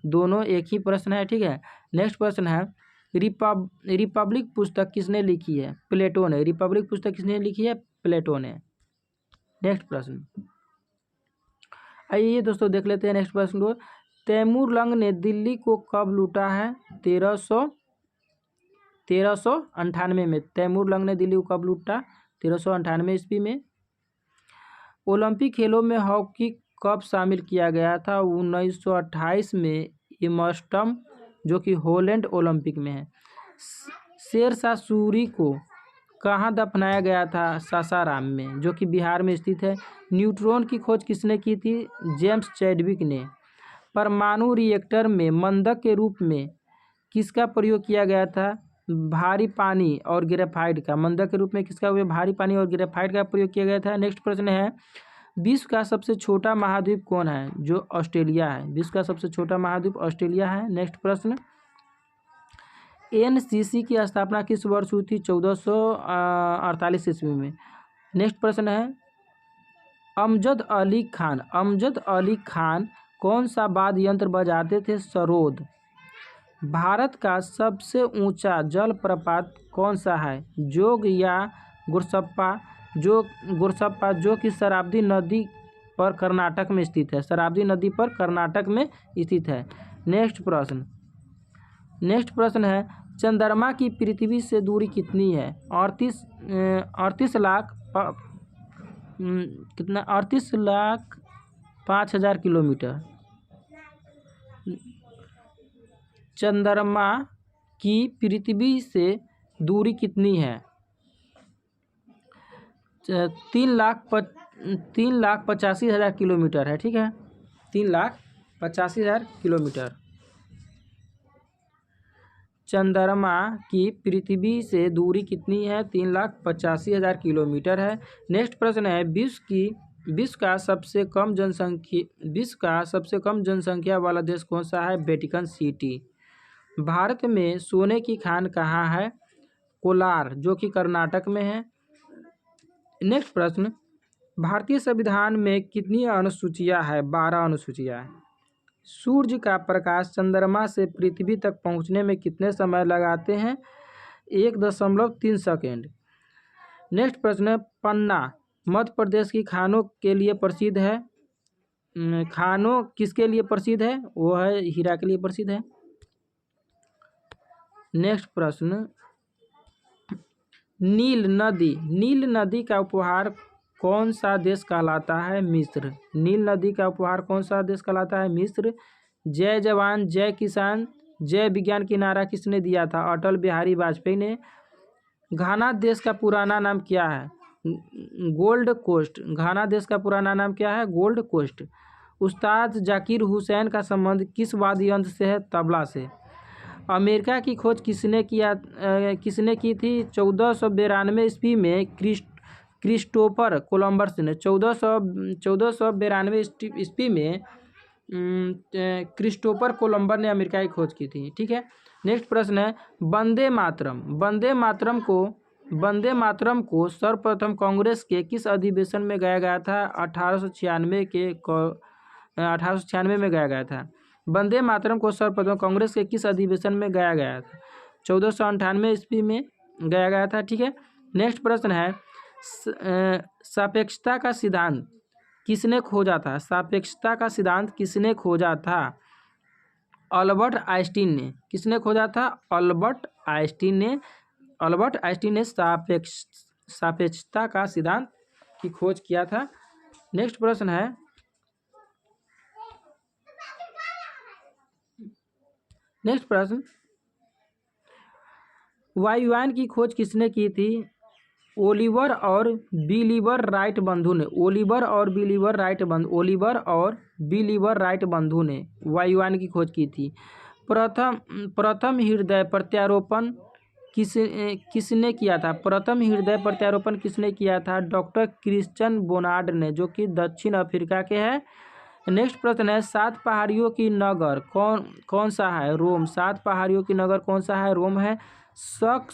दोनों एक ही प्रश्न है। ठीक है। नेक्स्ट प्रश्न है रिपब्लिक पुस्तक किसने लिखी है? प्लेटो ने। रिपब्लिक पुस्तक किसने लिखी है? प्लेटो ने। नेक्स्ट प्रश्न आइए दोस्तों देख लेते हैं नेक्स्ट प्रश्न को। तैमूरलंग ने दिल्ली को कब लूटा है? 1398 में। तैमूरलंग ने दिल्ली को कब लूटा? 1398 ईस्वी में। ओलंपिक खेलों में हॉकी कब शामिल किया गया था? 1928 में एम्स्टर्डम, जो कि हॉलैंड ओलंपिक में है। शेरशाह सूरी को कहाँ दफनाया गया था? सासाराम में, जो कि बिहार में स्थित है। न्यूट्रॉन की खोज किसने की थी? जेम्स चैडविक ने। परमाणु रिएक्टर में मंदक के रूप में किसका प्रयोग किया गया था? भारी पानी और ग्रेफाइट का। मंदक के रूप में किसका? भारी पानी और ग्रेफाइट का प्रयोग किया गया था। नेक्स्ट प्रश्न है विश्व का सबसे छोटा महाद्वीप कौन है? जो ऑस्ट्रेलिया है। विश्व का सबसे छोटा महाद्वीप ऑस्ट्रेलिया है। नेक्स्ट प्रश्न, एनसीसी की स्थापना किस वर्ष हुई थी? 1448 ईस्वी में। नेक्स्ट प्रश्न है, अमजद अली खान कौन सा वाद्य यंत्र बजाते थे? सरोद। भारत का सबसे ऊंचा जलप्रपात कौन सा है? जोग या गुरसप्पा? जो कि शरावती नदी पर कर्नाटक में स्थित है। शरावती नदी पर कर्नाटक में स्थित है। नेक्स्ट प्रश्न है, चंद्रमा की पृथ्वी से दूरी कितनी है? 38,05,000 किलोमीटर। चंद्रमा की पृथ्वी से दूरी कितनी है? 3,85,000 किलोमीटर है। ठीक है, 3,85,000 किलोमीटर चंद्रमा की पृथ्वी से दूरी कितनी है? 3,85,000 किलोमीटर है। नेक्स्ट प्रश्न है, विश्व का सबसे कम जनसंख्या वाला देश कौन सा है? Vatican city. भारत में सोने की खान कहाँ है? कोलार, जो कि कर्नाटक में है। नेक्स्ट प्रश्न, भारतीय संविधान में कितनी अनुसूचियां हैं? 12 अनुसूचियां हैं। सूर्य का प्रकाश चंद्रमा से पृथ्वी तक पहुंचने में कितने समय लगाते हैं? 1.3 सेकेंड। नेक्स्ट प्रश्न, पन्ना मध्य प्रदेश की खानों के लिए प्रसिद्ध है। खानों किसके लिए प्रसिद्ध है? वो है हीरा के लिए प्रसिद्ध है। नेक्स्ट प्रश्न, नील नदी का उपहार कौन सा देश कहलाता है? मिस्र। नील नदी का उपहार कौन सा देश कहलाता है? मिस्र। जय जवान जय किसान जय विज्ञान की नारा किसने दिया था? अटल बिहारी वाजपेयी ने। घाना देश का पुराना नाम क्या है? Gold coast. घाना देश का पुराना नाम क्या है? Gold Coast. उस्ताद जाकिर हुसैन का संबंध किस वाद्य यंत्र से है? तबला से। अमेरिका की खोज किसने की थी? 1492 ईस्वी में क्रिस्टोफर कोलंबस ने। 1492 ईस्वी में क्रिस्टोफर कोलंबस ने अमेरिका की खोज की थी। ठीक है, नेक्स्ट प्रश्न है, वंदे मातरम को सर्वप्रथम कांग्रेस के किस अधिवेशन में गाया गया था? 1896 में गाया गया था। वंदे मातरम को सर्वप्रथम कांग्रेस के किस अधिवेशन में गाया गया था? 1498 ईस्वी में गाया गया था। ठीक है, नेक्स्ट प्रश्न है, सापेक्षता का सिद्धांत किसने खोजा था? सापेक्षता का सिद्धांत किसने खोजा था? अल्बर्ट आइंस्टीन ने। किसने खोजा था? अल्बर्ट आइंस्टीन ने सापेक्षता का सिद्धांत की खोज किया था। नेक्स्ट प्रश्न है, वायुयान की खोज किसने की थी? ओलिवर और बिलीवर राइट बंधु ने। ओलिवर और बिलीवर राइट बंधु ने वायुयान की खोज की थी। प्रथम हृदय प्रत्यारोपण किसने किया था? प्रथम हृदय प्रत्यारोपण किसने किया था? डॉक्टर क्रिश्चियन बोनार्ड ने, जो कि दक्षिण अफ्रीका के हैं। नेक्स्ट प्रश्न है, 7 पहाड़ियों की नगर कौन सा है? रोम। 7 पहाड़ियों की नगर कौन सा है? रोम है। शक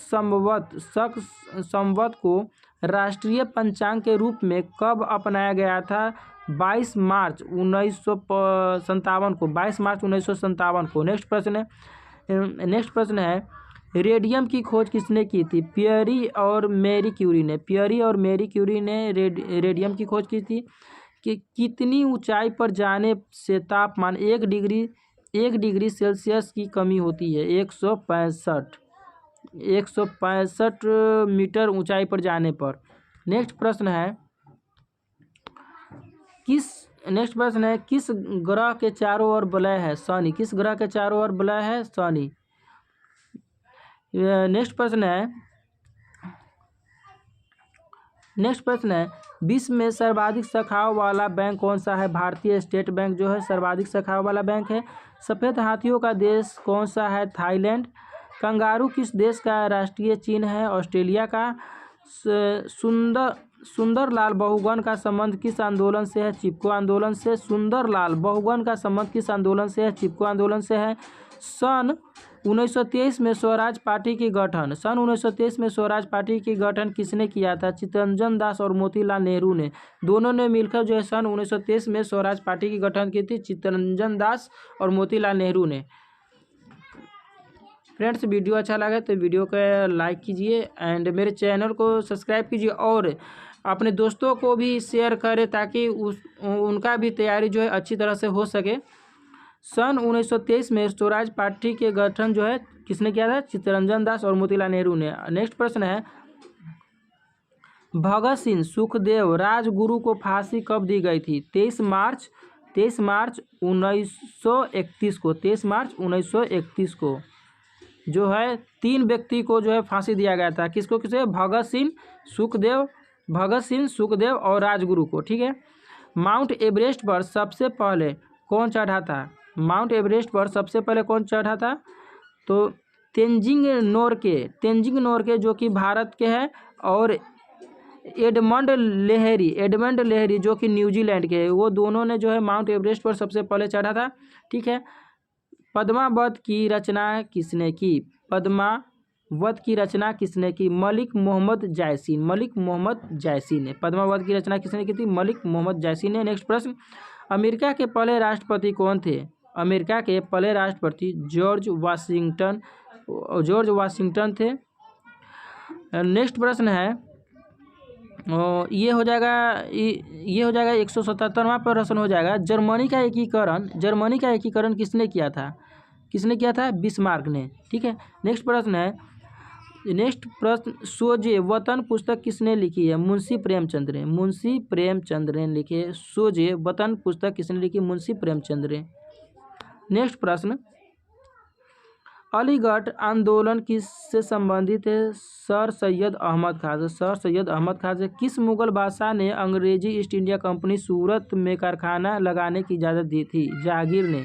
संवत को राष्ट्रीय पंचांग के रूप में कब अपनाया गया था? 22 मार्च 1957 को। 22 मार्च 1957 को। नेक्स्ट प्रश्न है, रेडियम की खोज किसने की थी? पियरी और मेरी क्यूरी ने रेडियम की खोज की थी। कि कितनी ऊंचाई पर जाने से तापमान 1 डिग्री सेल्सियस की कमी होती है? 165 मीटर ऊंचाई पर जाने पर। नेक्स्ट प्रश्न है, किस ग्रह के चारों ओर वलय है? शनि। किस ग्रह के चारों ओर वलय है? शनि। नेक्स्ट प्रश्न है, विश्व में सर्वाधिक शाखाओं वाला बैंक कौन सा है? भारतीय स्टेट बैंक जो है सर्वाधिक शाखाओं वाला बैंक है। सफ़ेद हाथियों का देश कौन सा है? थाईलैंड। कंगारू किस देश का राष्ट्रीय चिन्ह है? ऑस्ट्रेलिया का। सुंदरलाल बहुगुण का संबंध किस आंदोलन से है? चिपको आंदोलन से। सुंदरलाल बहुगुण का संबंध किस आंदोलन से है? चिपको आंदोलन से है। सन 1923 में स्वराज पार्टी की गठन किसने किया था? चित्तरंजन दास और मोतीलाल नेहरू ने। दोनों ने मिलकर जो है सन 1923 में स्वराज पार्टी की गठन की थी, चित्तरंजन दास और मोतीलाल नेहरू ने। फ्रेंड्स, वीडियो अच्छा लगा तो वीडियो को लाइक कीजिए एंड मेरे चैनल को सब्सक्राइब कीजिए और अपने दोस्तों को भी शेयर करें ताकि उनका भी तैयारी जो है अच्छी तरह से हो सके। सन 1923 में स्वराज पार्टी के गठन जो है किसने किया था? चित्तरंजन दास और मोतीलाल नेहरू ने। नेक्स्ट प्रश्न है, भगत सिंह, सुखदेव, राजगुरु को फांसी कब दी गई थी? 23 मार्च 1931 को। 23 मार्च 1931 को जो है 3 व्यक्ति को जो है फांसी दिया गया था। किसको किसे? भगत सिंह, सुखदेव और राजगुरु को। ठीक है। माउंट एवरेस्ट पर सबसे पहले कौन चढ़ा था? माउंट एवरेस्ट पर सबसे पहले कौन चढ़ा था? तो तेंजिंग नोरके जो कि भारत के हैं, और एडमंड लेहरी जो कि न्यूजीलैंड के हैं। वो दोनों ने जो है माउंट एवरेस्ट पर सबसे पहले चढ़ा था। ठीक है। पद्मावत की रचना किसने की? मलिक मोहम्मद जायसी ने। पद्मावत की रचना किसने की थी? मलिक मोहम्मद जायसी ने। नेक्स्ट प्रश्न, अमेरिका के पहले राष्ट्रपति कौन थे? अमेरिका के पहले राष्ट्रपति जॉर्ज वाशिंगटन थे। नेक्स्ट प्रश्न है, ये हो जाएगा 177वां प्रश्न हो जाएगा। जर्मनी का एकीकरण किसने किया था? बिस्मार्क ने। ठीक है। नेक्स्ट प्रश्न, सोजे वतन पुस्तक किसने लिखी है? मुंशी प्रेमचंद ने लिखी है। सोजे वतन पुस्तक किसने लिखी? मुंशी प्रेमचंद ने। नेक्स्ट प्रश्न, अलीगढ़ आंदोलन किससे संबंधित है? सर सैयद अहमद खान से। किस मुगल बादशाह ने अंग्रेजी ईस्ट इंडिया कंपनी सूरत में कारखाना लगाने की इजाज़त दी थी? जहांगीर ने।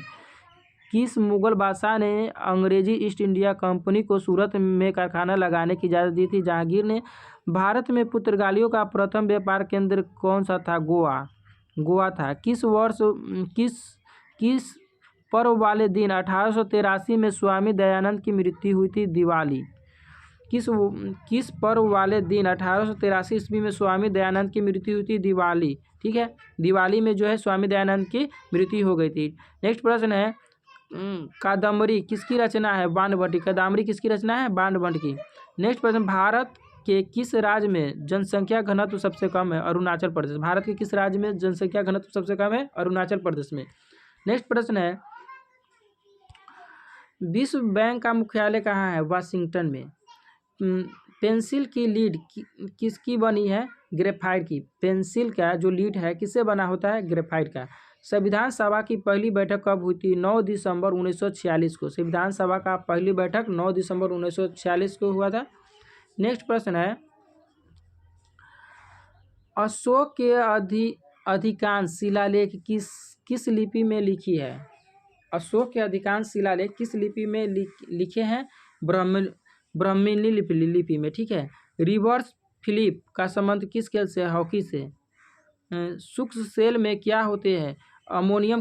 किस मुगल बादशाह ने अंग्रेजी ईस्ट इंडिया कंपनी को सूरत में कारखाना लगाने की इजाज़त दी थी? जहांगीर ने। भारत में पुर्तगालियों का प्रथम व्यापार केंद्र कौन सा था? गोवा था। किस पर्व वाले दिन 1883 में स्वामी दयानंद की मृत्यु हुई थी? दिवाली। किस पर्व वाले दिन 1883 ईस्वी में स्वामी दयानंद की मृत्यु हुई थी? दिवाली। ठीक है। दिवाली में जो है स्वामी दयानंद की मृत्यु हो गई थी। नेक्स्ट प्रश्न है, कादम्बरी किसकी रचना है? बाणभट्ट की। नेक्स्ट प्रश्न, भारत के किस राज्य में जनसंख्या घनत्व सबसे कम है? अरुणाचल प्रदेश। भारत के किस राज्य में जनसंख्या घनत्व सबसे कम है? अरुणाचल प्रदेश में। नेक्स्ट प्रश्न है, विश्व बैंक का मुख्यालय कहाँ है? वाशिंगटन में। पेंसिल की लीड किसकी बनी है? ग्रेफाइट की। पेंसिल का जो लीड है किससे बना होता है? ग्रेफाइट का। संविधान सभा की पहली बैठक कब हुई थी? 9 दिसंबर 1946 को। संविधान सभा का पहली बैठक 9 दिसंबर 1946 को हुआ था। नेक्स्ट प्रश्न है, अशोक के अधिकांश शिलालेख किस लिपि में लिखी है? अशोक के अधिकांश शिलालेख किस लिपि में लिखे हैं? ब्राह्मी लिपि में। ठीक है। रिवर्स फ्लिप का संबंध किस खेल से? हॉकी से। शुष्क सेल में क्या होते हैं? Ammonium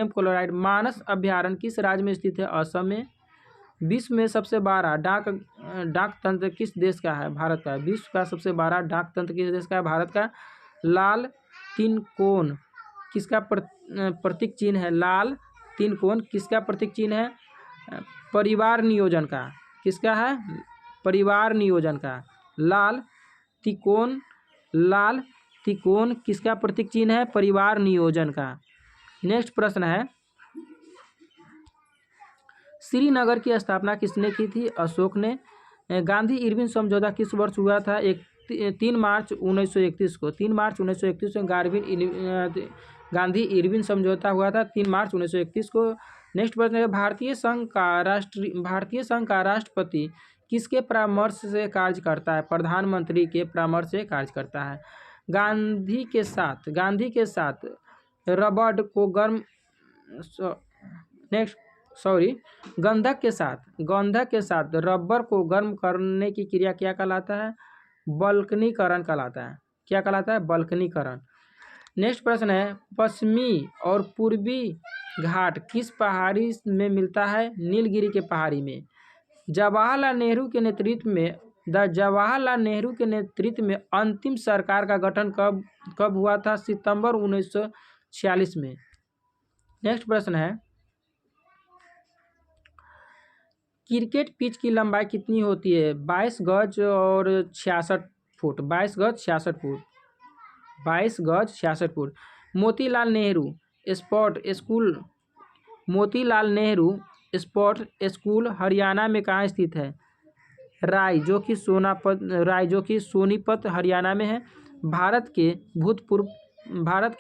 chloride. मानस अभ्यारण्य किस राज्य में स्थित है? असम में। विश्व में सबसे बड़ा डाक तंत्र किस देश का है? भारत का। विश्व का सबसे बड़ा डाक तंत्र किस देश का है? भारत का। लाल तीन कोण किसका प्रतीक चिन्ह है? लाल तीन कोण किसका प्रतीक चिन्ह है? परिवार नियोजन का। किसका है? परिवार नियोजन का। लाल त्रिकोण किसका प्रतीक चिन्ह है? परिवार नियोजन का। नेक्स्ट प्रश्न है, श्रीनगर की स्थापना किसने की थी? अशोक ने। गांधी इरविन समझौता किस वर्ष हुआ था? 3 मार्च 1931 को। 3 मार्च 1931 को गांधी इरविन समझौता हुआ था 3 मार्च 1931 को। नेक्स्ट प्रश्न है, भारतीय संघ का राष्ट्रपति किसके परामर्श से कार्य करता है? प्रधानमंत्री के परामर्श से कार्य करता है। गांधी के साथ रबड़ को गंधक के साथ रबर को गर्म करने की क्रिया क्या कहलाता है? बल्कनीकरण कहलाता है। क्या कहलाता है? बल्कनीकरण। नेक्स्ट प्रश्न है, पश्चिमी और पूर्वी घाट किस पहाड़ी में मिलता है? नीलगिरी के पहाड़ी में। जवाहरलाल नेहरू के नेतृत्व में अंतिम सरकार का गठन कब हुआ था? सितंबर 1946 में। नेक्स्ट प्रश्न है, क्रिकेट पिच की लंबाई कितनी होती है? 22 गज और 66 फुट। 22 गज 66 फुट। 22 गज 66 foot. Motilal Nehru sport school Haryana में कहाँ स्थित है? राय जो कि सोनीपत हरियाणा में है। भारत के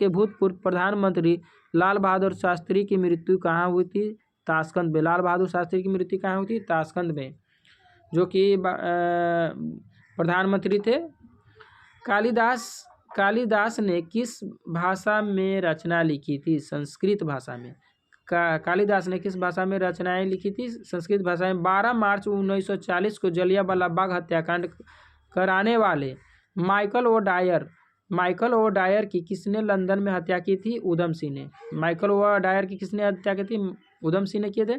भूतपूर्व प्रधानमंत्री लाल बहादुर शास्त्री की मृत्यु कहाँ हुई थी? ताशकंद में। लाल बहादुर शास्त्री की मृत्यु कहाँ हुई थी? ताशकंद में, जो कि प्रधानमंत्री थे। कालिदास ने किस भाषा में रचना लिखी थी? संस्कृत भाषा में। कालिदास ने किस भाषा में रचनाएं लिखी थी? संस्कृत भाषा में। 12 मार्च 1940 को जलियांवाला बाग हत्याकांड कराने वाले माइकल ओ डायर की किसने लंदन में हत्या की थी? उधम सिंह ने। माइकल ओ डायर की किसने हत्या की थी? उधम सिंह ने किए थे।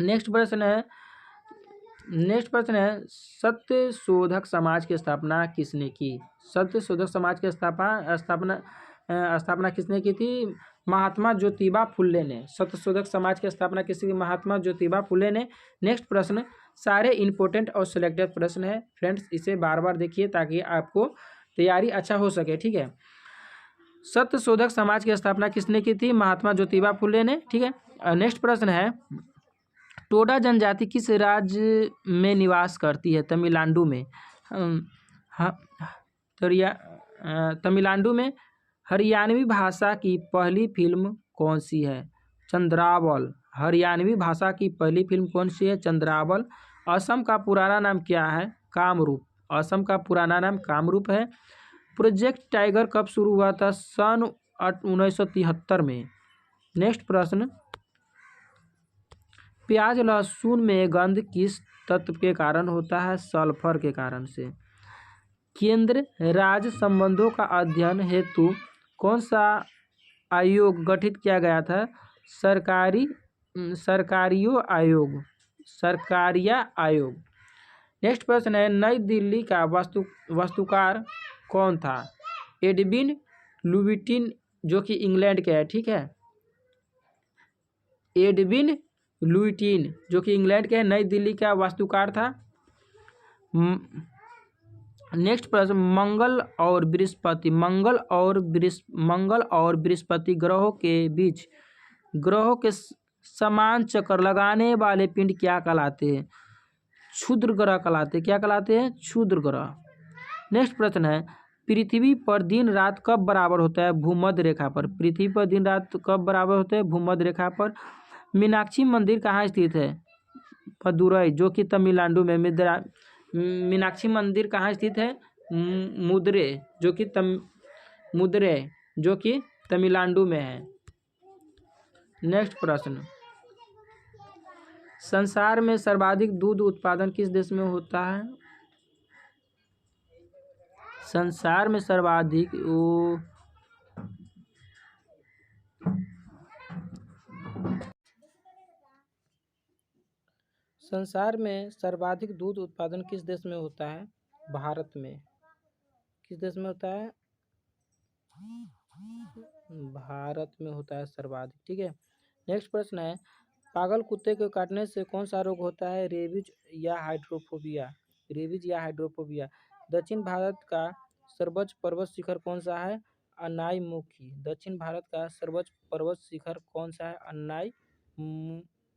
नेक्स्ट प्रश्न है, सत्य शोधक समाज की स्थापना किसने की? सत्य शोधक समाज की स्थापना किसने की थी? महात्मा ज्योतिबा फुले ने। सत्य शोधक समाज की स्थापना किसी? महात्मा ज्योतिबा फुले ने। नेक्स्ट प्रश्न, सारे इंपॉर्टेंट और सिलेक्टेड प्रश्न है फ्रेंड्स, इसे बार बार देखिए ताकि आपको तैयारी अच्छा हो सके। ठीक है, सत्य शोधक समाज की स्थापना किसने की थी? महात्मा ज्योतिबा फुले ने। ठीक है, नेक्स्ट प्रश्न है, टोडा जनजाति किस राज्य में निवास करती है? तमिलनाडु में। तमिलनाडु में। हरियाणवी भाषा की पहली फिल्म कौन सी है? चंद्रावल। हरियाणवी भाषा की पहली फिल्म कौन सी है? चंद्रावल। असम का पुराना नाम क्या है? कामरूप। असम का पुराना नाम कामरूप है। प्रोजेक्ट टाइगर कब शुरू हुआ था? सन 1973 में। नेक्स्ट प्रश्न, प्याज लहसुन में गंध किस तत्व के कारण होता है? सल्फर के कारण से। केंद्र राज्य संबंधों का अध्ययन हेतु कौन सा आयोग गठित किया गया था? सरकारिया आयोग। नेक्स्ट प्रश्न है, नई दिल्ली का वास्तुकार कौन था? एडविन लुटियन, जो कि इंग्लैंड के है। ठीक है, एडविन लुटियन, जो कि इंग्लैंड के है, नई दिल्ली का वास्तुकार था। नेक्स्ट प्रश्न, मंगल और बृहस्पति ग्रहों के समान चक्कर लगाने वाले पिंड क्या कहलाते हैं? क्षुद्र ग्रह कहलाते हैं। क्या कहलाते हैं? क्षुद्र ग्रह। नेक्स्ट प्रश्न है, पृथ्वी पर दिन रात कब बराबर होता है? भूमध्य रेखा पर। पृथ्वी पर दिन रात कब बराबर होते हैं? भूमध्य रेखा पर। मीनाक्षी मंदिर कहाँ स्थित है? मदुरई, जो कि तमिलनाडु में। मीनाक्षी मंदिर कहाँ स्थित है? मदुरै, जो कि तमिलनाडु में है। नेक्स्ट प्रश्न, संसार में सर्वाधिक दूध उत्पादन किस देश में होता है? संसार में सर्वाधिक दूध उत्पादन किस देश में होता है? भारत में। किस देश में होता है? भारत में होता है सर्वाधिक। ठीक है, नेक्स्ट प्रश्न है, पागल कुत्ते को काटने से कौन सा रोग होता है? रेबीज या हाइड्रोफोबिया। दक्षिण भारत का सर्वोच्च पर्वत शिखर कौन सा है? अनाईमुखी। दक्षिण भारत का सर्वोच्च पर्वत शिखर कौन सा है?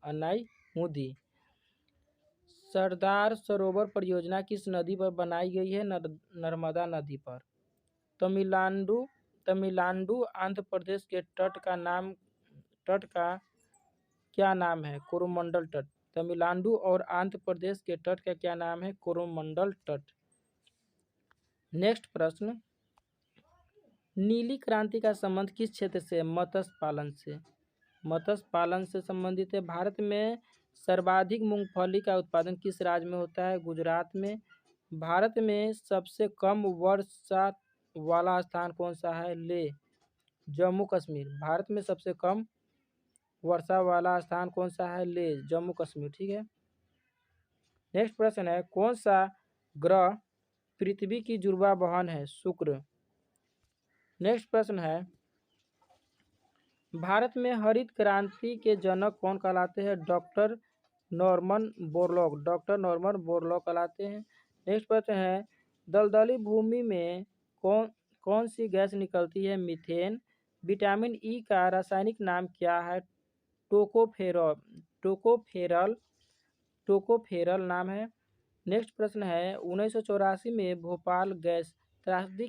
अनाईमुदी। सरदार सरोवर परियोजना किस नदी पर बनाई गई है? नर्मदा नदी पर। तमिलनाडु आंध्र प्रदेश के तट का क्या नाम है? कोरोमंडल तट। तमिलनाडु और आंध्र प्रदेश के तट का क्या नाम है? कोरोमंडल तट। नेक्स्ट प्रश्न, नीली क्रांति का संबंध किस क्षेत्र से? मत्स्य पालन से संबंधित है। भारत में सर्वाधिक मूंगफली का उत्पादन किस राज्य में होता है? गुजरात में। भारत में सबसे कम वर्षा वाला स्थान कौन सा है? ले जम्मू कश्मीर। भारत में सबसे कम वर्षा वाला स्थान कौन सा है? ले जम्मू कश्मीर। ठीक है। नेक्स्ट प्रश्न है, कौन सा ग्रह पृथ्वी की जुड़वा बहन है? शुक्र। नेक्स्ट प्रश्न है, भारत में हरित क्रांति के जनक कौन कहलाते हैं? Doctor Norman Borlaug. Doctor Norman Borlaug कहलाते हैं। नेक्स्ट प्रश्न है, दलदली भूमि में कौन सी गैस निकलती है? मीथेन। विटामिन ई का रासायनिक नाम क्या है? टोकोफेरल नाम है। नेक्स्ट प्रश्न है, 1984 में भोपाल गैस त्रासदी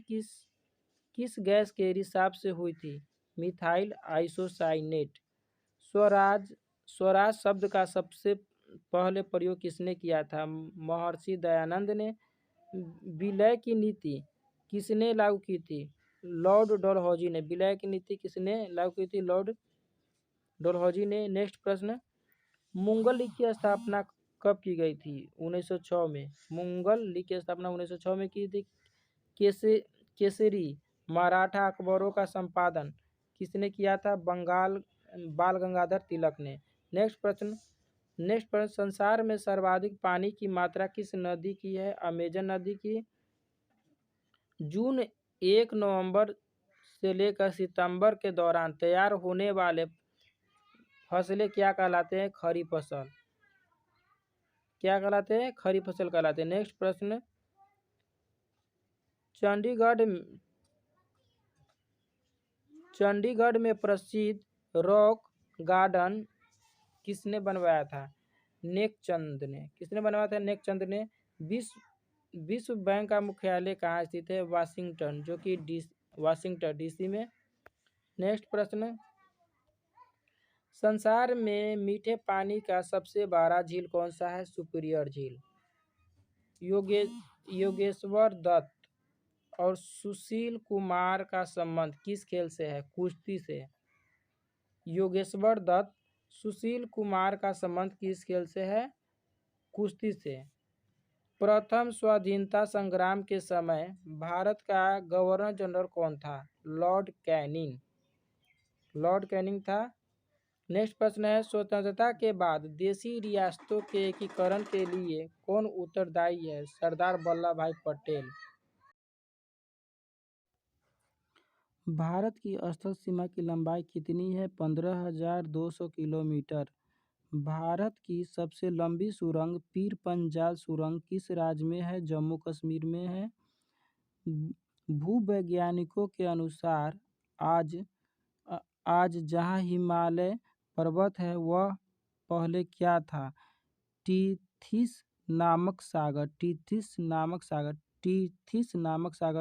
किस गैस के रिसाव से हुई थी? Methyl isocyanate. स्वराज शब्द का सबसे पहले प्रयोग किसने किया था? महर्षि दयानंद ने। विलय की नीति किसने लागू की थी? लॉर्ड डलहौजी ने। विलय की नीति किसने लागू की थी? लॉर्ड डलहौजी ने। नेक्स्ट प्रश्न, मुंगल लीग की स्थापना कब की गई थी? 1906 में। मुंगल लीग की स्थापना 1906 में की थी। केसरी मराठा अखबारों का संपादन किसने किया था? बाल गंगाधर तिलक ने। नेक्स्ट प्रश्न, संसार में सर्वाधिक पानी की मात्रा किस नदी की है? अमेजन नदी की। जून 1 नवंबर से लेकर सितंबर के दौरान तैयार होने वाले फसलें क्या कहलाते हैं? खरीफ फसल। क्या कहलाते हैं? खरीफ फसल कहलाते हैं। नेक्स्ट प्रश्न, चंडीगढ़ में प्रसिद्ध रॉक गार्डन किसने बनवाया था? नेकचंद ने। किसने बनवाया था? नेकचंद ने। विश्व बैंक का मुख्यालय कहाँ स्थित है? वाशिंगटन, जो कि वाशिंगटन डीसी में। नेक्स्ट प्रश्न, संसार में मीठे पानी का सबसे बड़ा झील कौन सा है? सुपीरियर झील। योगेश्वर दत्त और सुशील कुमार का संबंध किस खेल से है? कुश्ती से। योगेश्वर दत्त सुशील कुमार का संबंध किस खेल से है? कुश्ती से। प्रथम स्वाधीनता संग्राम के समय भारत का गवर्नर जनरल कौन था? Lord Canning. लॉर्ड कैनिंग था। नेक्स्ट प्रश्न है, स्वतंत्रता के बाद देशी रियासतों के एकीकरण के लिए कौन उत्तरदायी है? सरदार वल्लभ भाई पटेल। भारत की स्थल सीमा की लंबाई कितनी है? 15,200 किलोमीटर। भारत की सबसे लंबी सुरंग पीर पंजाल सुरंग किस राज्य में है? जम्मू कश्मीर में है। भूवैज्ञानिकों के अनुसार आज जहां हिमालय पर्वत है वह पहले क्या था? टीथिस नामक सागर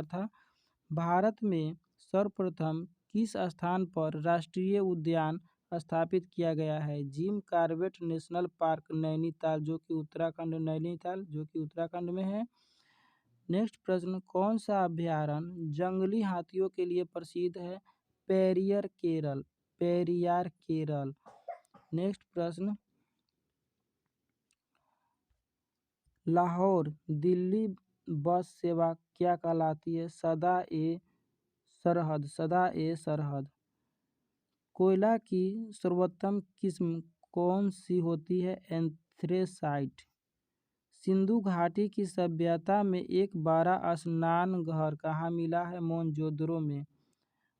था। भारत में सर्वप्रथम किस स्थान पर राष्ट्रीय उद्यान स्थापित किया गया है? Jim Corbett national park Nainital, जो कि उत्तराखंड में है। नेक्स्ट प्रश्न, कौन सा अभयारण्य जंगली हाथियों के लिए प्रसिद्ध है? पेरियार केरल। नेक्स्ट प्रश्न, लाहौर दिल्ली बस सेवा क्या कहलाती है? सदा ए सरहद। कोयला की सर्वोत्तम किस्म कौन सी होती है? एंथ्रेसाइट। सिंधु घाटी की सभ्यता में एक बड़ा स्नान घर कहाँ मिला है? मोहनजोदड़ो में।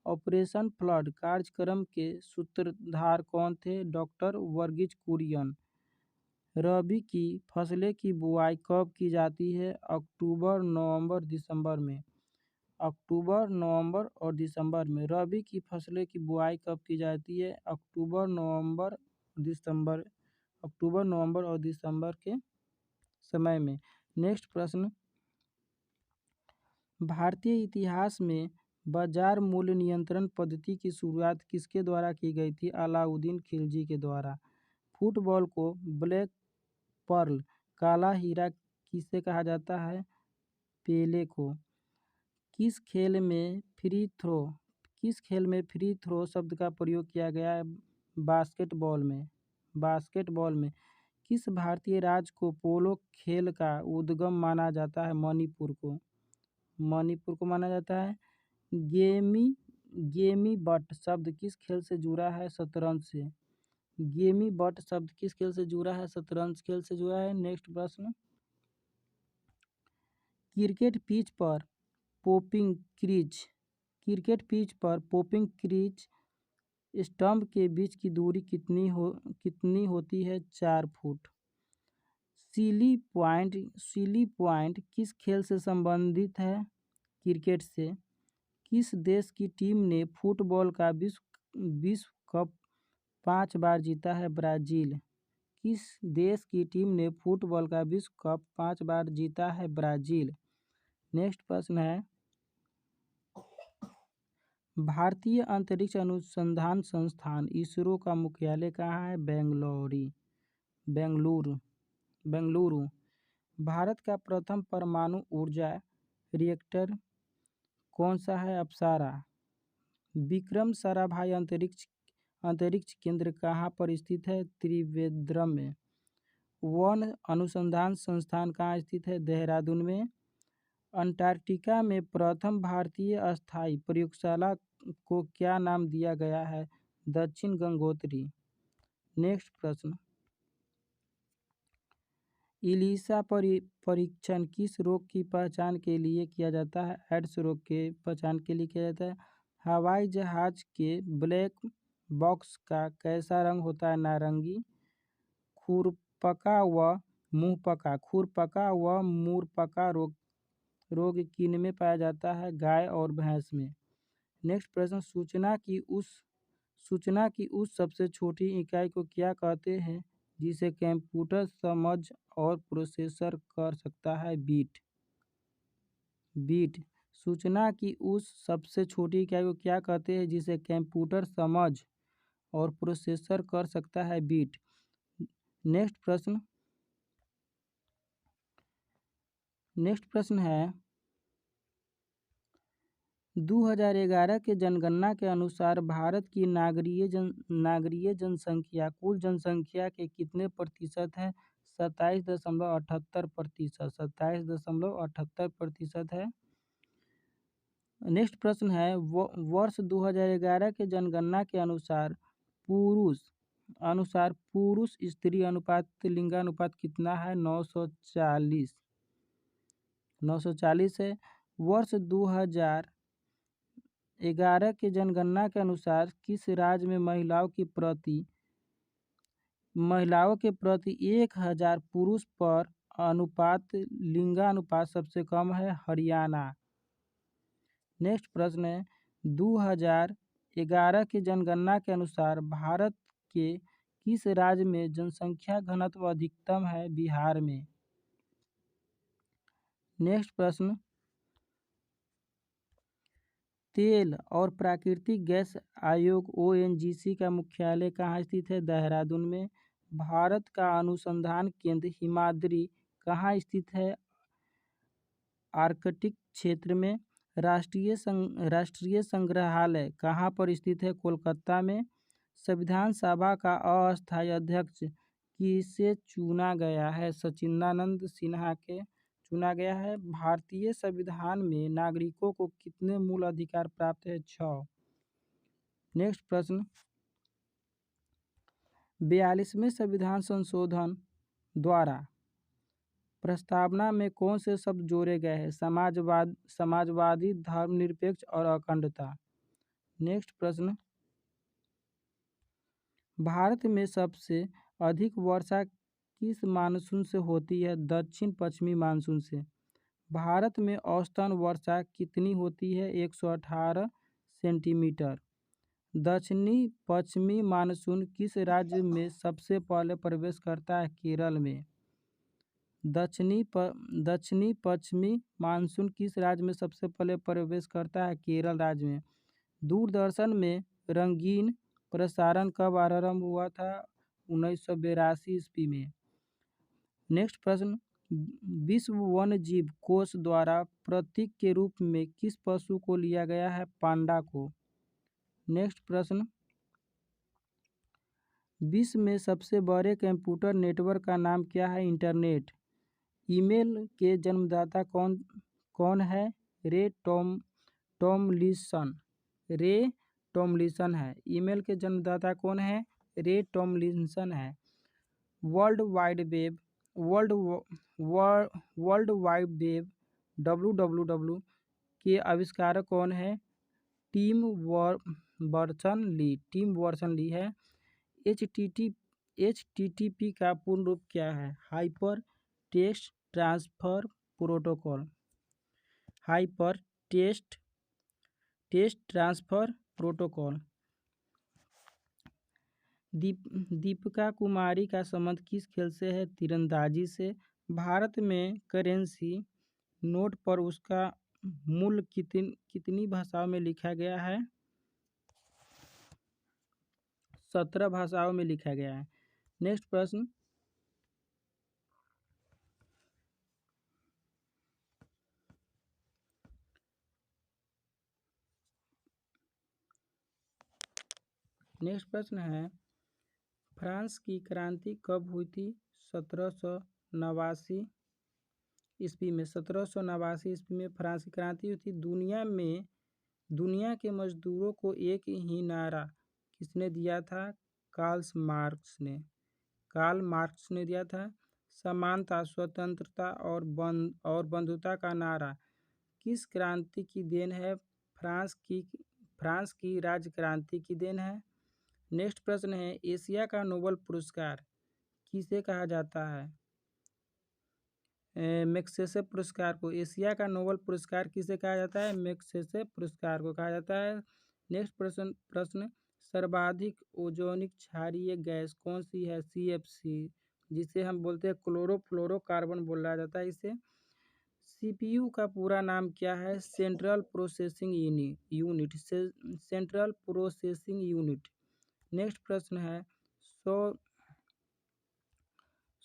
ऑपरेशन फ्लड कार्यक्रम के सूत्रधार कौन थे? डॉक्टर वर्गीज कुरियन। रबी की फसलें की बुआई कब की जाती है? अक्टूबर, नवंबर, दिसंबर में। अक्टूबर, नवंबर और दिसंबर में। रबी की फसलें की बुआई कब की जाती है? अक्टूबर, नवंबर और दिसंबर के समय में। नेक्स्ट प्रश्न, भारतीय इतिहास में बाजार मूल्य नियंत्रण पद्धति की शुरुआत किसके द्वारा की गई थी? अलाउद्दीन खिलजी के द्वारा। फुटबॉल को ब्लैक पर्ल काला हीरा किसे कहा जाता है? पेले को। किस खेल में फ्री थ्रो शब्द का प्रयोग किया गया है? बास्केटबॉल में। किस भारतीय राज्य को पोलो खेल का उद्गम माना जाता है? मणिपुर को माना जाता है। गेमी बट शब्द किस खेल से जुड़ा है? शतरंज से। गेमी बट शब्द किस खेल से जुड़ा है? शतरंज खेल से जुड़ा है। नेक्स्ट प्रश्न, क्रिकेट पिच पर पोपिंग क्रीज स्टंप के बीच की दूरी कितनी होती है? 4 फुट। सिली पॉइंट किस खेल से संबंधित है? क्रिकेट से। किस देश की टीम ने फुटबॉल का विश्व कप 5 बार जीता है? ब्राज़ील। किस देश की टीम ने फुटबॉल का विश्व कप 5 बार जीता है? ब्राज़ील। नेक्स्ट प्रश्न है, भारतीय अंतरिक्ष अनुसंधान संस्थान इसरो का मुख्यालय कहाँ है? बेंगलुरु। भारत का प्रथम परमाणु ऊर्जा रिएक्टर कौन सा है? अप्सरा। विक्रम साराभाई अंतरिक्ष केंद्र कहाँ पर स्थित है? त्रिवेंद्रम में। वन अनुसंधान संस्थान कहाँ स्थित है? देहरादून में। अंटार्कटिका में प्रथम भारतीय अस्थायी प्रयोगशाला को क्या नाम दिया गया है? दक्षिण गंगोत्री। नेक्स्ट प्रश्न, इलिसा परीक्षण किस रोग की पहचान के लिए किया जाता है? एड्स रोग के पहचान के लिए किया जाता है। हवाई जहाज के ब्लैक बॉक्स का कैसा रंग होता है? नारंगी। खुरपका व मुहपका रोग किन में पाया जाता है? गाय और भैंस में। नेक्स्ट प्रश्न, सूचना की उस सबसे छोटी इकाई को क्या कहते हैं जिसे कंप्यूटर समझ और प्रोसेसर कर सकता है? बीट। सूचना की उस सबसे छोटी इकाई को क्या कहते हैं जिसे कंप्यूटर समझ और प्रोसेसर कर सकता है? बीट। नेक्स्ट प्रश्न है, 2011 के जनगणना के अनुसार भारत की नागरिक जनसंख्या कुल जनसंख्या के कितने प्रतिशत है? 27.78% है। नेक्स्ट प्रश्न है, वर्ष 2011 के जनगणना के अनुसार पुरुष स्त्री अनुपात लिंगानुपात कितना है? 940 है। वर्ष 2011 के जनगणना के अनुसार किस राज्य में महिलाओं के प्रति 1000 पुरुष पर लिंगानुपात सबसे कम है? हरियाणा। नेक्स्ट प्रश्न है, 2011 के जनगणना के अनुसार भारत के किस राज्य में जनसंख्या घनत्व अधिकतम है? बिहार में। नेक्स्ट प्रश्न, तेल और प्राकृतिक गैस आयोग ONGC का मुख्यालय कहाँ स्थित है? देहरादून में। भारत का अनुसंधान केंद्र हिमाद्री कहाँ स्थित है? आर्कटिक क्षेत्र में। राष्ट्रीय संग्रहालय कहाँ पर स्थित है? कोलकाता में। संविधान सभा का अस्थायी अध्यक्ष किसे चुना गया है? सच्चिदानंद सिन्हा के चुना गया है। भारतीय संविधान में नागरिकों को कितने मूल अधिकार प्राप्त है? 6। नेक्स्ट प्रश्न, 42वें संविधान संशोधन द्वारा प्रस्तावना में कौन से शब्द जोड़े गए हैं? समाजवादी, धर्मनिरपेक्ष और अखंडता। नेक्स्ट प्रश्न, भारत में सबसे अधिक वर्षा किस मानसून से होती है? दक्षिण पश्चिमी मानसून से। भारत में औसतन वर्षा कितनी होती है? 118 सेंटीमीटर। दक्षिणी पश्चिमी मानसून किस राज्य में सबसे पहले प्रवेश करता है? केरल में। दक्षिणी पश्चिमी मानसून किस राज्य में सबसे पहले प्रवेश करता है? केरल राज्य में। दूरदर्शन में रंगीन प्रसारण कब आरंभ हुआ था? 1982 ईस्वी में। नेक्स्ट प्रश्न, विश्व वन्यजीव कोष द्वारा प्रतीक के रूप में किस पशु को लिया गया है? पांडा को। नेक्स्ट प्रश्न, विश्व में सबसे बड़े कंप्यूटर नेटवर्क का नाम क्या है? इंटरनेट। ईमेल के जन्मदाता कौन है? रे टॉमलिंसन। रे टॉमलिंसन है। ईमेल के जन्मदाता कौन है? रे टॉमलिंसन है। World wide web world wide web WWW के आविष्कारक कौन है? टिम बर्नर्स ली है। HTTP का पूर्ण रूप क्या है? Hypertext transfer protocol. Hypertext transfer protocol. Deepika Kumari का संबंध किस खेल से है? तीरंदाजी से। भारत में करेंसी नोट पर उसका मूल्य कितनी भाषाओं में लिखा गया है? 17 भाषाओं में लिखा गया है। नेक्स्ट प्रश्न। नेक्स्ट प्रश्न है, फ्रांस की क्रांति कब हुई थी? 1789 ईस्वी में। 1789 ईस्वी में फ्रांस की क्रांति हुई थी। दुनिया के मजदूरों को एक ही नारा किसने दिया था? कार्ल मार्क्स ने दिया था। समानता, स्वतंत्रता और बंधुता का नारा किस क्रांति की देन है? फ्रांस की राज्य क्रांति की देन है। नेक्स्ट प्रश्न है, एशिया का नोबेल पुरस्कार किसे कहा जाता है? मैग्सेसे पुरस्कार को। एशिया का नोबेल पुरस्कार किसे कहा जाता है? मैग्सेसे पुरस्कार को कहा जाता है। नेक्स्ट प्रश्न सर्वाधिक ओजोनिक क्षारीय गैस कौन सी है? CFC, जिसे हम बोलते हैं क्लोरोफ्लोरोकार्बन बोला जाता है इसे। CPU का पूरा नाम क्या है? Central processing unit. नेक्स्ट प्रश्न है,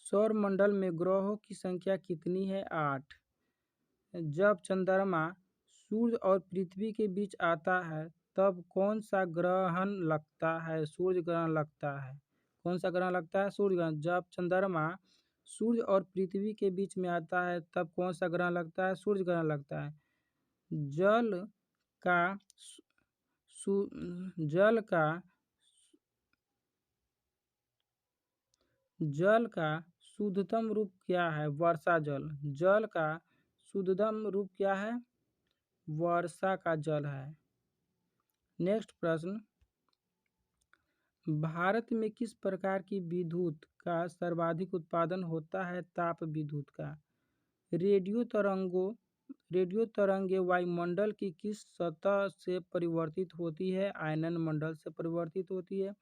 सौर मंडल में ग्रहों की संख्या कितनी है? 8। जब चंद्रमा सूर्य और पृथ्वी के बीच आता है तब कौन सा ग्रहण लगता है? सूर्य ग्रहण लगता है। कौन सा ग्रहण लगता है? सूर्य ग्रहण। जब चंद्रमा सूर्य और पृथ्वी के बीच में आता है तब कौन सा ग्रहण लगता है? सूर्य ग्रहण लगता है। जल का शुद्धतम रूप क्या है? वर्षा जल। जल का शुद्धतम रूप क्या है? वर्षा का जल है। नेक्स्ट प्रश्न, भारत में किस प्रकार की विद्युत का सर्वाधिक उत्पादन होता है? ताप विद्युत का। रेडियो तरंगें वायुमंडल की किस सतह से परिवर्तित होती है? आयनन मंडल से परिवर्तित होती है।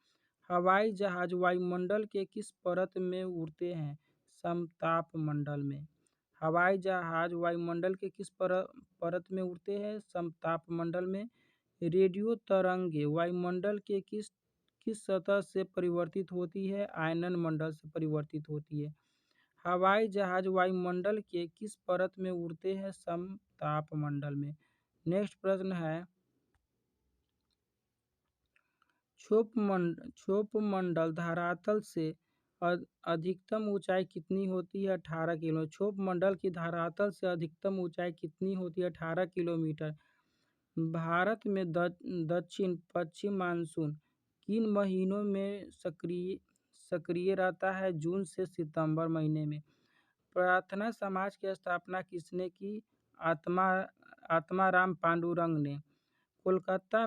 हवाई जहाज वायुमंडल के किस परत में उड़ते हैं? समताप मंडल में। हवाई जहाज वायुमंडल के किस परत में उड़ते हैं? समताप मंडल में। रेडियो तरंगें वायुमंडल के किस सतह से परिवर्तित होती है? आयनन मंडल से परिवर्तित होती है। हवाई जहाज वायुमंडल के किस परत में उड़ते हैं? समताप मंडल में। नेक्स्ट प्रश्न है, क्षोभ मंडल धरातल से अधिकतम ऊंचाई कितनी होती है? 18 किलोमीटर। क्षोभ मंडल की धरातल से अधिकतम ऊंचाई कितनी होती है? 18 किलोमीटर। भारत में दक्षिण पश्चिम मानसून किन महीनों में सक्रिय रहता है? जून से सितंबर महीने में। प्रार्थना समाज की स्थापना किसने की? आत्माराम पांडुरंग ने। कोलकाता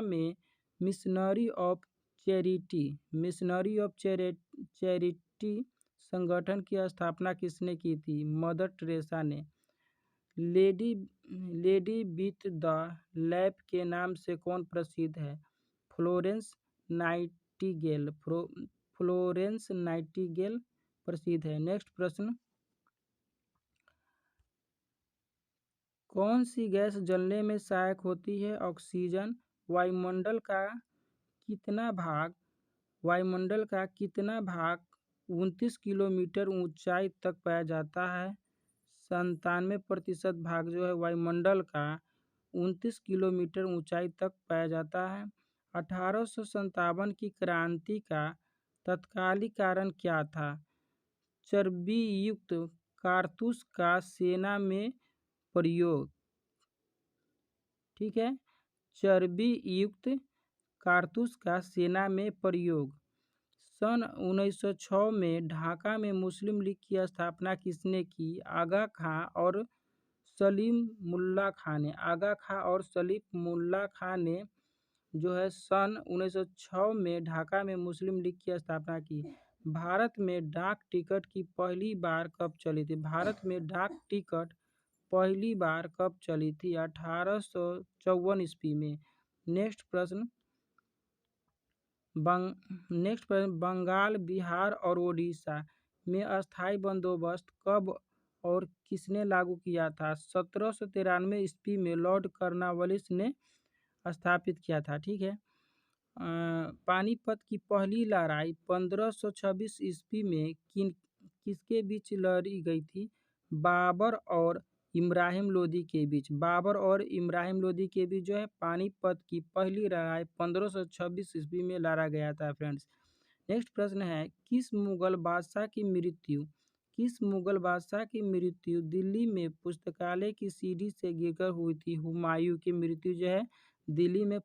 में मिशनरी ऑफ चैरिटी संगठन की स्थापना किसने की थी? मदर टेरेसा ने। लेडी विथ द लैंप के नाम से कौन प्रसिद्ध है? फ्लोरेंस नाइटिंगेल प्रसिद्ध है। नेक्स्ट प्रश्न, कौन सी गैस जलने में सहायक होती है? ऑक्सीजन। वायुमंडल का कितना भाग 29 किलोमीटर ऊंचाई तक पाया जाता है? 97% भाग जो है वायुमंडल का 29 किलोमीटर ऊंचाई तक पाया जाता है। 1857 की क्रांति का तत्कालिक कारण क्या था? चर्बी युक्त कारतूस का सेना में प्रयोग। ठीक है, चर्बी युक्त कारतूस का सेना में प्रयोग। सन 1906 में ढाका में मुस्लिम लीग की स्थापना किसने की? आगा खां और सलीम मुल्ला खां ने। आगा खां और सलीम मुल्ला खां ने जो है सन 1906 में ढाका में मुस्लिम लीग की स्थापना की। भारत में डाक टिकट की पहली बार कब चली थी? भारत में डाक टिकट पहली बार कब चली थी? 1854 ईस्वी में। नेक्स्ट प्रश्न, बंगाल, बिहार और उड़ीसा में अस्थाई बंदोबस्त कब और किसने लागू किया था? 1793 ईस्वी में लॉर्ड कॉर्नवालिस ने स्थापित किया था। ठीक है, पानीपत की पहली लड़ाई 1526 ईस्वी में किसके बीच लड़ी गई थी? बाबर और इब्राहिम लोदी के बीच। बाबर और इब्राहिम लोदी के बीच जो है पानीपत की पहली लड़ाई 1526 ईस्वी में लड़ा गया था फ्रेंड्स। नेक्स्ट प्रश्न है, किस मुगल बादशाह की मृत्यु दिल्ली में पुस्तकालय की सीढ़ी से गिरकर हुई थी? हुमायूं की मृत्यु जो है दिल्ली में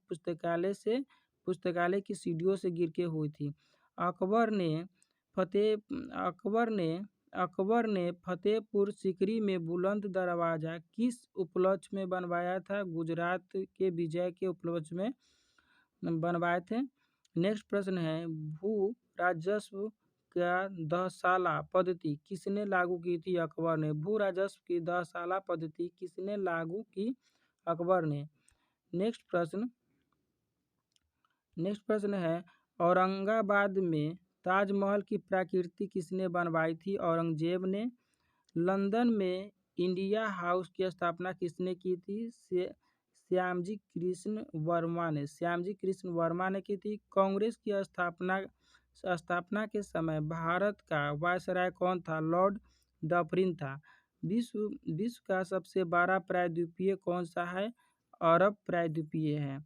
पुस्तकालय की सीढ़ियों से गिर के हुई थी। अकबर ने फतेहपुर सीकरी में बुलंद दरवाजा किस उपलक्ष्य में बनवाया था? गुजरात के विजय के उपलक्ष्य में बनवाए थे। नेक्स्ट प्रश्न है, भू राजस्व का दहसाला पद्धति किसने लागू की थी? अकबर ने। भू राजस्व की दहसाला पद्धति किसने लागू की? अकबर ने। नेक्स्ट प्रश्न है, औरंगाबाद में ताजमहल की प्रकृति किसने बनवाई थी? औरंगजेब ने। लंदन में इंडिया हाउस की स्थापना किसने की थी? श्यामजी कृष्ण वर्मा ने की थी। कांग्रेस की स्थापना के समय भारत का वायसराय कौन था? लॉर्ड डफरिन था। विश्व का सबसे बड़ा प्रायद्वीपीय कौन सा है? अरब प्रायद्वीपीय है।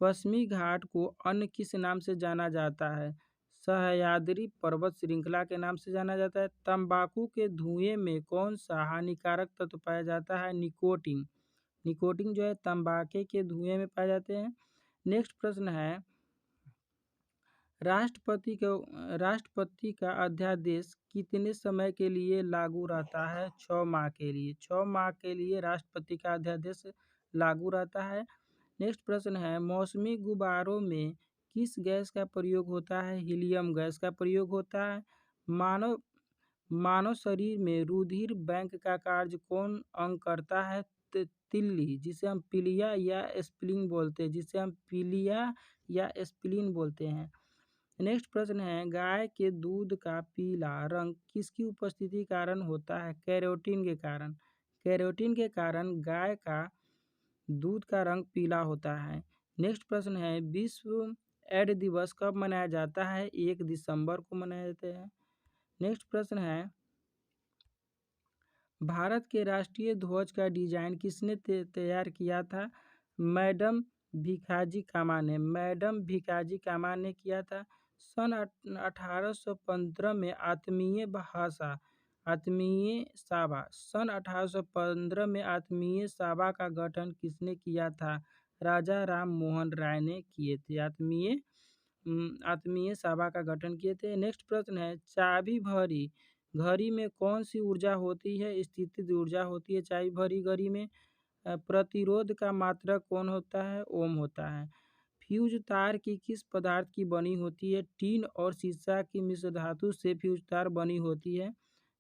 पश्चिमी घाट को अन्य किस नाम से जाना जाता है? सह्याद्री पर्वत श्रृंखला के नाम से जाना जाता है। तंबाकू के धुएं में कौन सा हानिकारक तत्व पाया जाता है? निकोटीन जो है तंबाकू के धुएं में पाए जाते हैं। नेक्स्ट प्रश्न है, राष्ट्रपति का अध्यादेश कितने समय के लिए लागू रहता है? 6 माह के लिए। 6 माह के लिए राष्ट्रपति का अध्यादेश लागू रहता है। नेक्स्ट प्रश्न है, मौसमी गुब्बारों में किस गैस का प्रयोग होता है? हीलियम गैस का प्रयोग होता है। मानव शरीर में रुधिर बैंक का कार्य कौन अंग करता है? तिल्ली, जिसे हम पीलिया या स्प्लीन बोलते हैं। नेक्स्ट प्रश्न है, गाय के दूध का पीला रंग किसकी उपस्थिति के कारण होता है? कैरोटीन के कारण गाय का दूध का रंग पीला होता है। नेक्स्ट प्रश्न है, विश्व एड्स दिवस कब मनाया जाता है? 1 दिसंबर को मनाया जाता है। नेक्स्ट प्रश्न है, भारत के राष्ट्रीय ध्वज का डिजाइन किसने तैयार किया था? मैडम भिकाजी कामा ने किया था। सन 1815 में आत्मीय सभा का गठन किसने किया था? राजा राम मोहन राय ने किए थे। आत्मीय सभा का गठन किए थे। नेक्स्ट प्रश्न है, चाबी भरी घड़ी में कौन सी ऊर्जा होती है? स्थितिज ऊर्जा होती है चाबी भरी घड़ी में। प्रतिरोध का मात्रक कौन होता है? ओम होता है। फ्यूज तार की किस पदार्थ की बनी होती है? टीन और सीसा की मिश्र धातु से फ्यूज तार बनी होती है।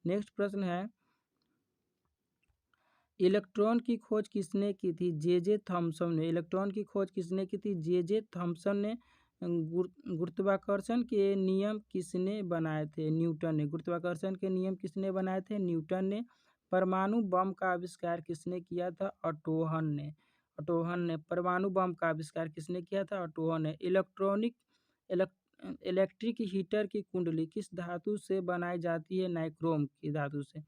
नेक्स्ट प्रश्न है, इलेक्ट्रॉन की खोज किसने की थी? जे थॉमसन ने। इलेक्ट्रॉन की खोज किसने की थी? जे थॉमसन ने। गुरुत्वाकर्षण के नियम किसने बनाए थे? न्यूटन ने। गुरुत्वाकर्षण के नियम किसने बनाए थे? न्यूटन ने। परमाणु बम का आविष्कार किसने किया था? ऑटोहन ने। परमाणु बम का आविष्कार किसने किया था? ऑटोहन ने। इलेक्ट्रिक हीटर की कुंडली किस धातु से बनाई जाती है? नाइक्रोम की धातु से।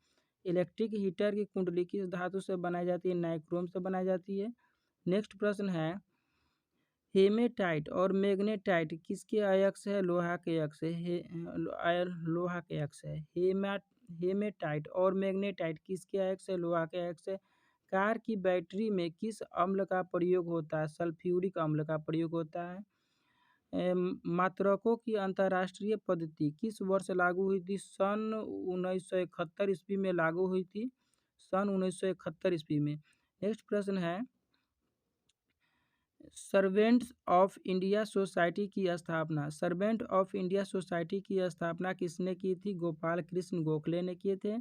इलेक्ट्रिक हीटर की कुंडली किस धातु से बनाई जाती है? नाइक्रोम से बनाई जाती है। नेक्स्ट प्रश्न है, हेमेटाइट और मैग्नेटाइट किसके अयस्क है? लोहा के अयस्क है। लोहा के अयस्क है। हेमेटाइट और मैग्नेटाइट किसके अयस्क है? लोहा के अयस्क है। कार की बैटरी में किस अम्ल का प्रयोग होता है? सल्फ्यूरिक अम्ल का प्रयोग होता है। मात्रकों की अंतर्राष्ट्रीय पद्धति किस वर्ष लागू हुई थी? सन 1971 ईस्वी में लागू हुई थी। सन 1971 ईस्वी में। नेक्स्ट प्रश्न है, सर्वेंट्स ऑफ इंडिया सोसाइटी की स्थापना किसने की थी? गोपाल कृष्ण गोखले ने किए थे।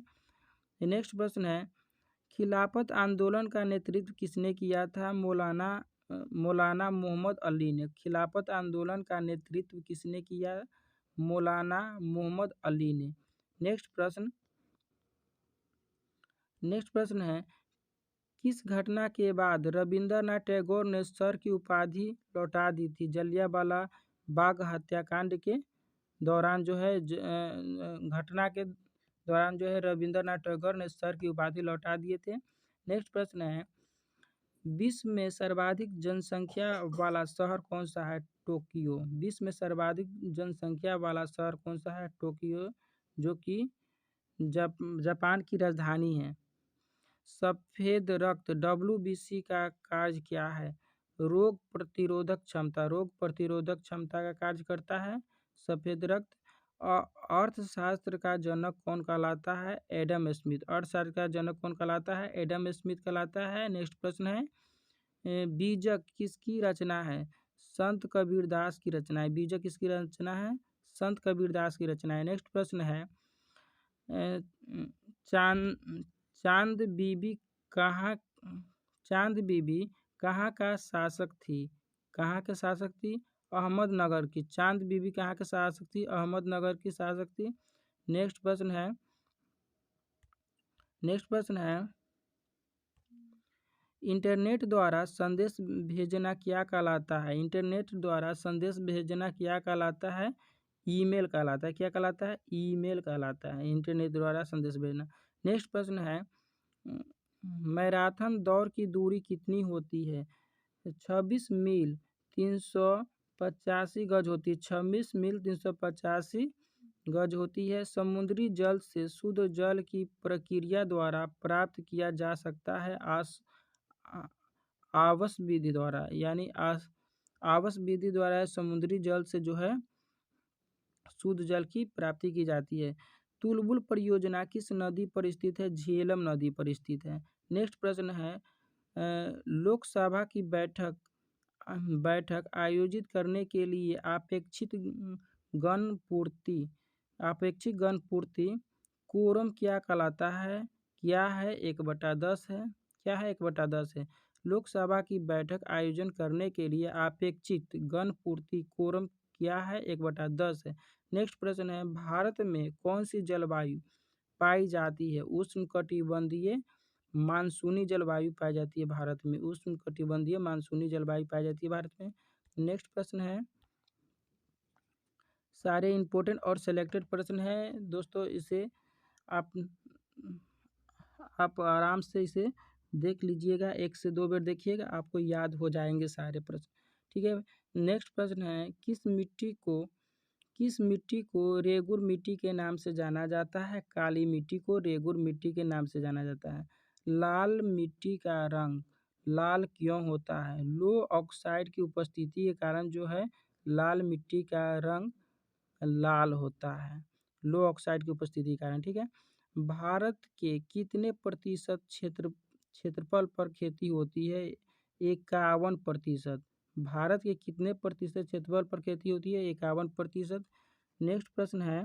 नेक्स्ट प्रश्न है, खिलाफत आंदोलन का नेतृत्व किसने किया था? मौलाना मोहम्मद अली ने। खिलाफत आंदोलन का नेतृत्व किसने किया? मौलाना मोहम्मद अली ने। नेक्स्ट प्रश्न है, किस घटना के बाद रविंद्रनाथ टैगोर ने सर की उपाधि लौटा दी थी? जलियांवाला बाग हत्याकांड के दौरान जो है घटना के दौरान जो है रविंद्रनाथ टैगोर ने सर की उपाधि लौटा दिए थे। नेक्स्ट प्रश्न है, विश्व में सर्वाधिक जनसंख्या वाला शहर कौन सा है? टोक्यो। विश्व में सर्वाधिक जनसंख्या वाला शहर कौन सा है? टोक्यो, जो कि जापान की राजधानी है। सफ़ेद रक्त WBC का कार्य क्या है? रोग प्रतिरोधक क्षमता का कार्य करता है सफ़ेद रक्त। अर्थशास्त्र का जनक कौन कहलाता है? Adam Smith. अर्थशास्त्र का जनक कौन कहलाता है? एडम स्मिथ कहलाता है। नेक्स्ट प्रश्न है, बीजक किसकी रचना है? संत कबीरदास की रचना है। बीजक किसकी रचना है? संत कबीरदास की रचना है। नेक्स्ट प्रश्न है, चांद बीबी कहाँ का शासक थी? कहाँ के शासक थी? अहमदनगर की। चांद बीबी कहाँ के शासक थी? अहमदनगर की शासक थी। नेक्स्ट प्रश्न है, इंटरनेट द्वारा संदेश भेजना क्या कहलाता है? इंटरनेट द्वारा संदेश भेजना क्या कहलाता है? ईमेल कहलाता है। क्या कहलाता है? ईमेल कहलाता है, इंटरनेट द्वारा संदेश भेजना। नेक्स्ट प्रश्न है, मैराथन दौड़ की दूरी कितनी होती है? 26 मील 385 गज होती है। 26 मील 385 गज होती है। समुद्री जल से शुद्ध जल की प्रक्रिया द्वारा प्राप्त किया जा सकता है आवास विधि द्वारा, यानी आवास विधि द्वारा समुद्री जल से जो है शुद्ध जल की प्राप्ति की जाती है। तुलबुल परियोजना किस नदी पर स्थित है? झेलम नदी पर स्थित है। नेक्स्ट प्रश्न है, लोकसभा की बैठक आयोजित करने के लिए अपेक्षित गण पूर्ति कोरम क्या कहलाता है? क्या है? 1/10 है। क्या है? 1/10 है। लोकसभा की बैठक आयोजन करने के लिए अपेक्षित गण पूर्ति कोरम क्या है? 1/10 है। नेक्स्ट प्रश्न है, भारत में कौन सी जलवायु पाई जाती है? उष्णकटिबंधीय मानसूनी जलवायु पाई जाती है भारत में। उष्णकटिबंधीय मानसूनी जलवायु पाई जाती है भारत में। नेक्स्ट प्रश्न है, सारे इम्पोर्टेंट और सिलेक्टेड प्रश्न हैं दोस्तों, इसे आप आराम से इसे देख लीजिएगा, 1 से 2 बार देखिएगा, आपको याद हो जाएंगे सारे प्रश्न। ठीक है। नेक्स्ट प्रश्न है, किस मिट्टी को रेगुर मिट्टी के नाम से जाना जाता है? काली मिट्टी को रेगुर मिट्टी के नाम से जाना जाता है। लाल मिट्टी का रंग लाल क्यों होता है? लो ऑक्साइड की उपस्थिति के कारण जो है लाल मिट्टी का रंग लाल होता है, लो ऑक्साइड की उपस्थिति के कारण। ठीक है। भारत के कितने प्रतिशत क्षेत्रफल पर खेती होती है? 51%। भारत के कितने प्रतिशत क्षेत्रफल पर खेती होती है? 51%। नेक्स्ट प्रश्न है,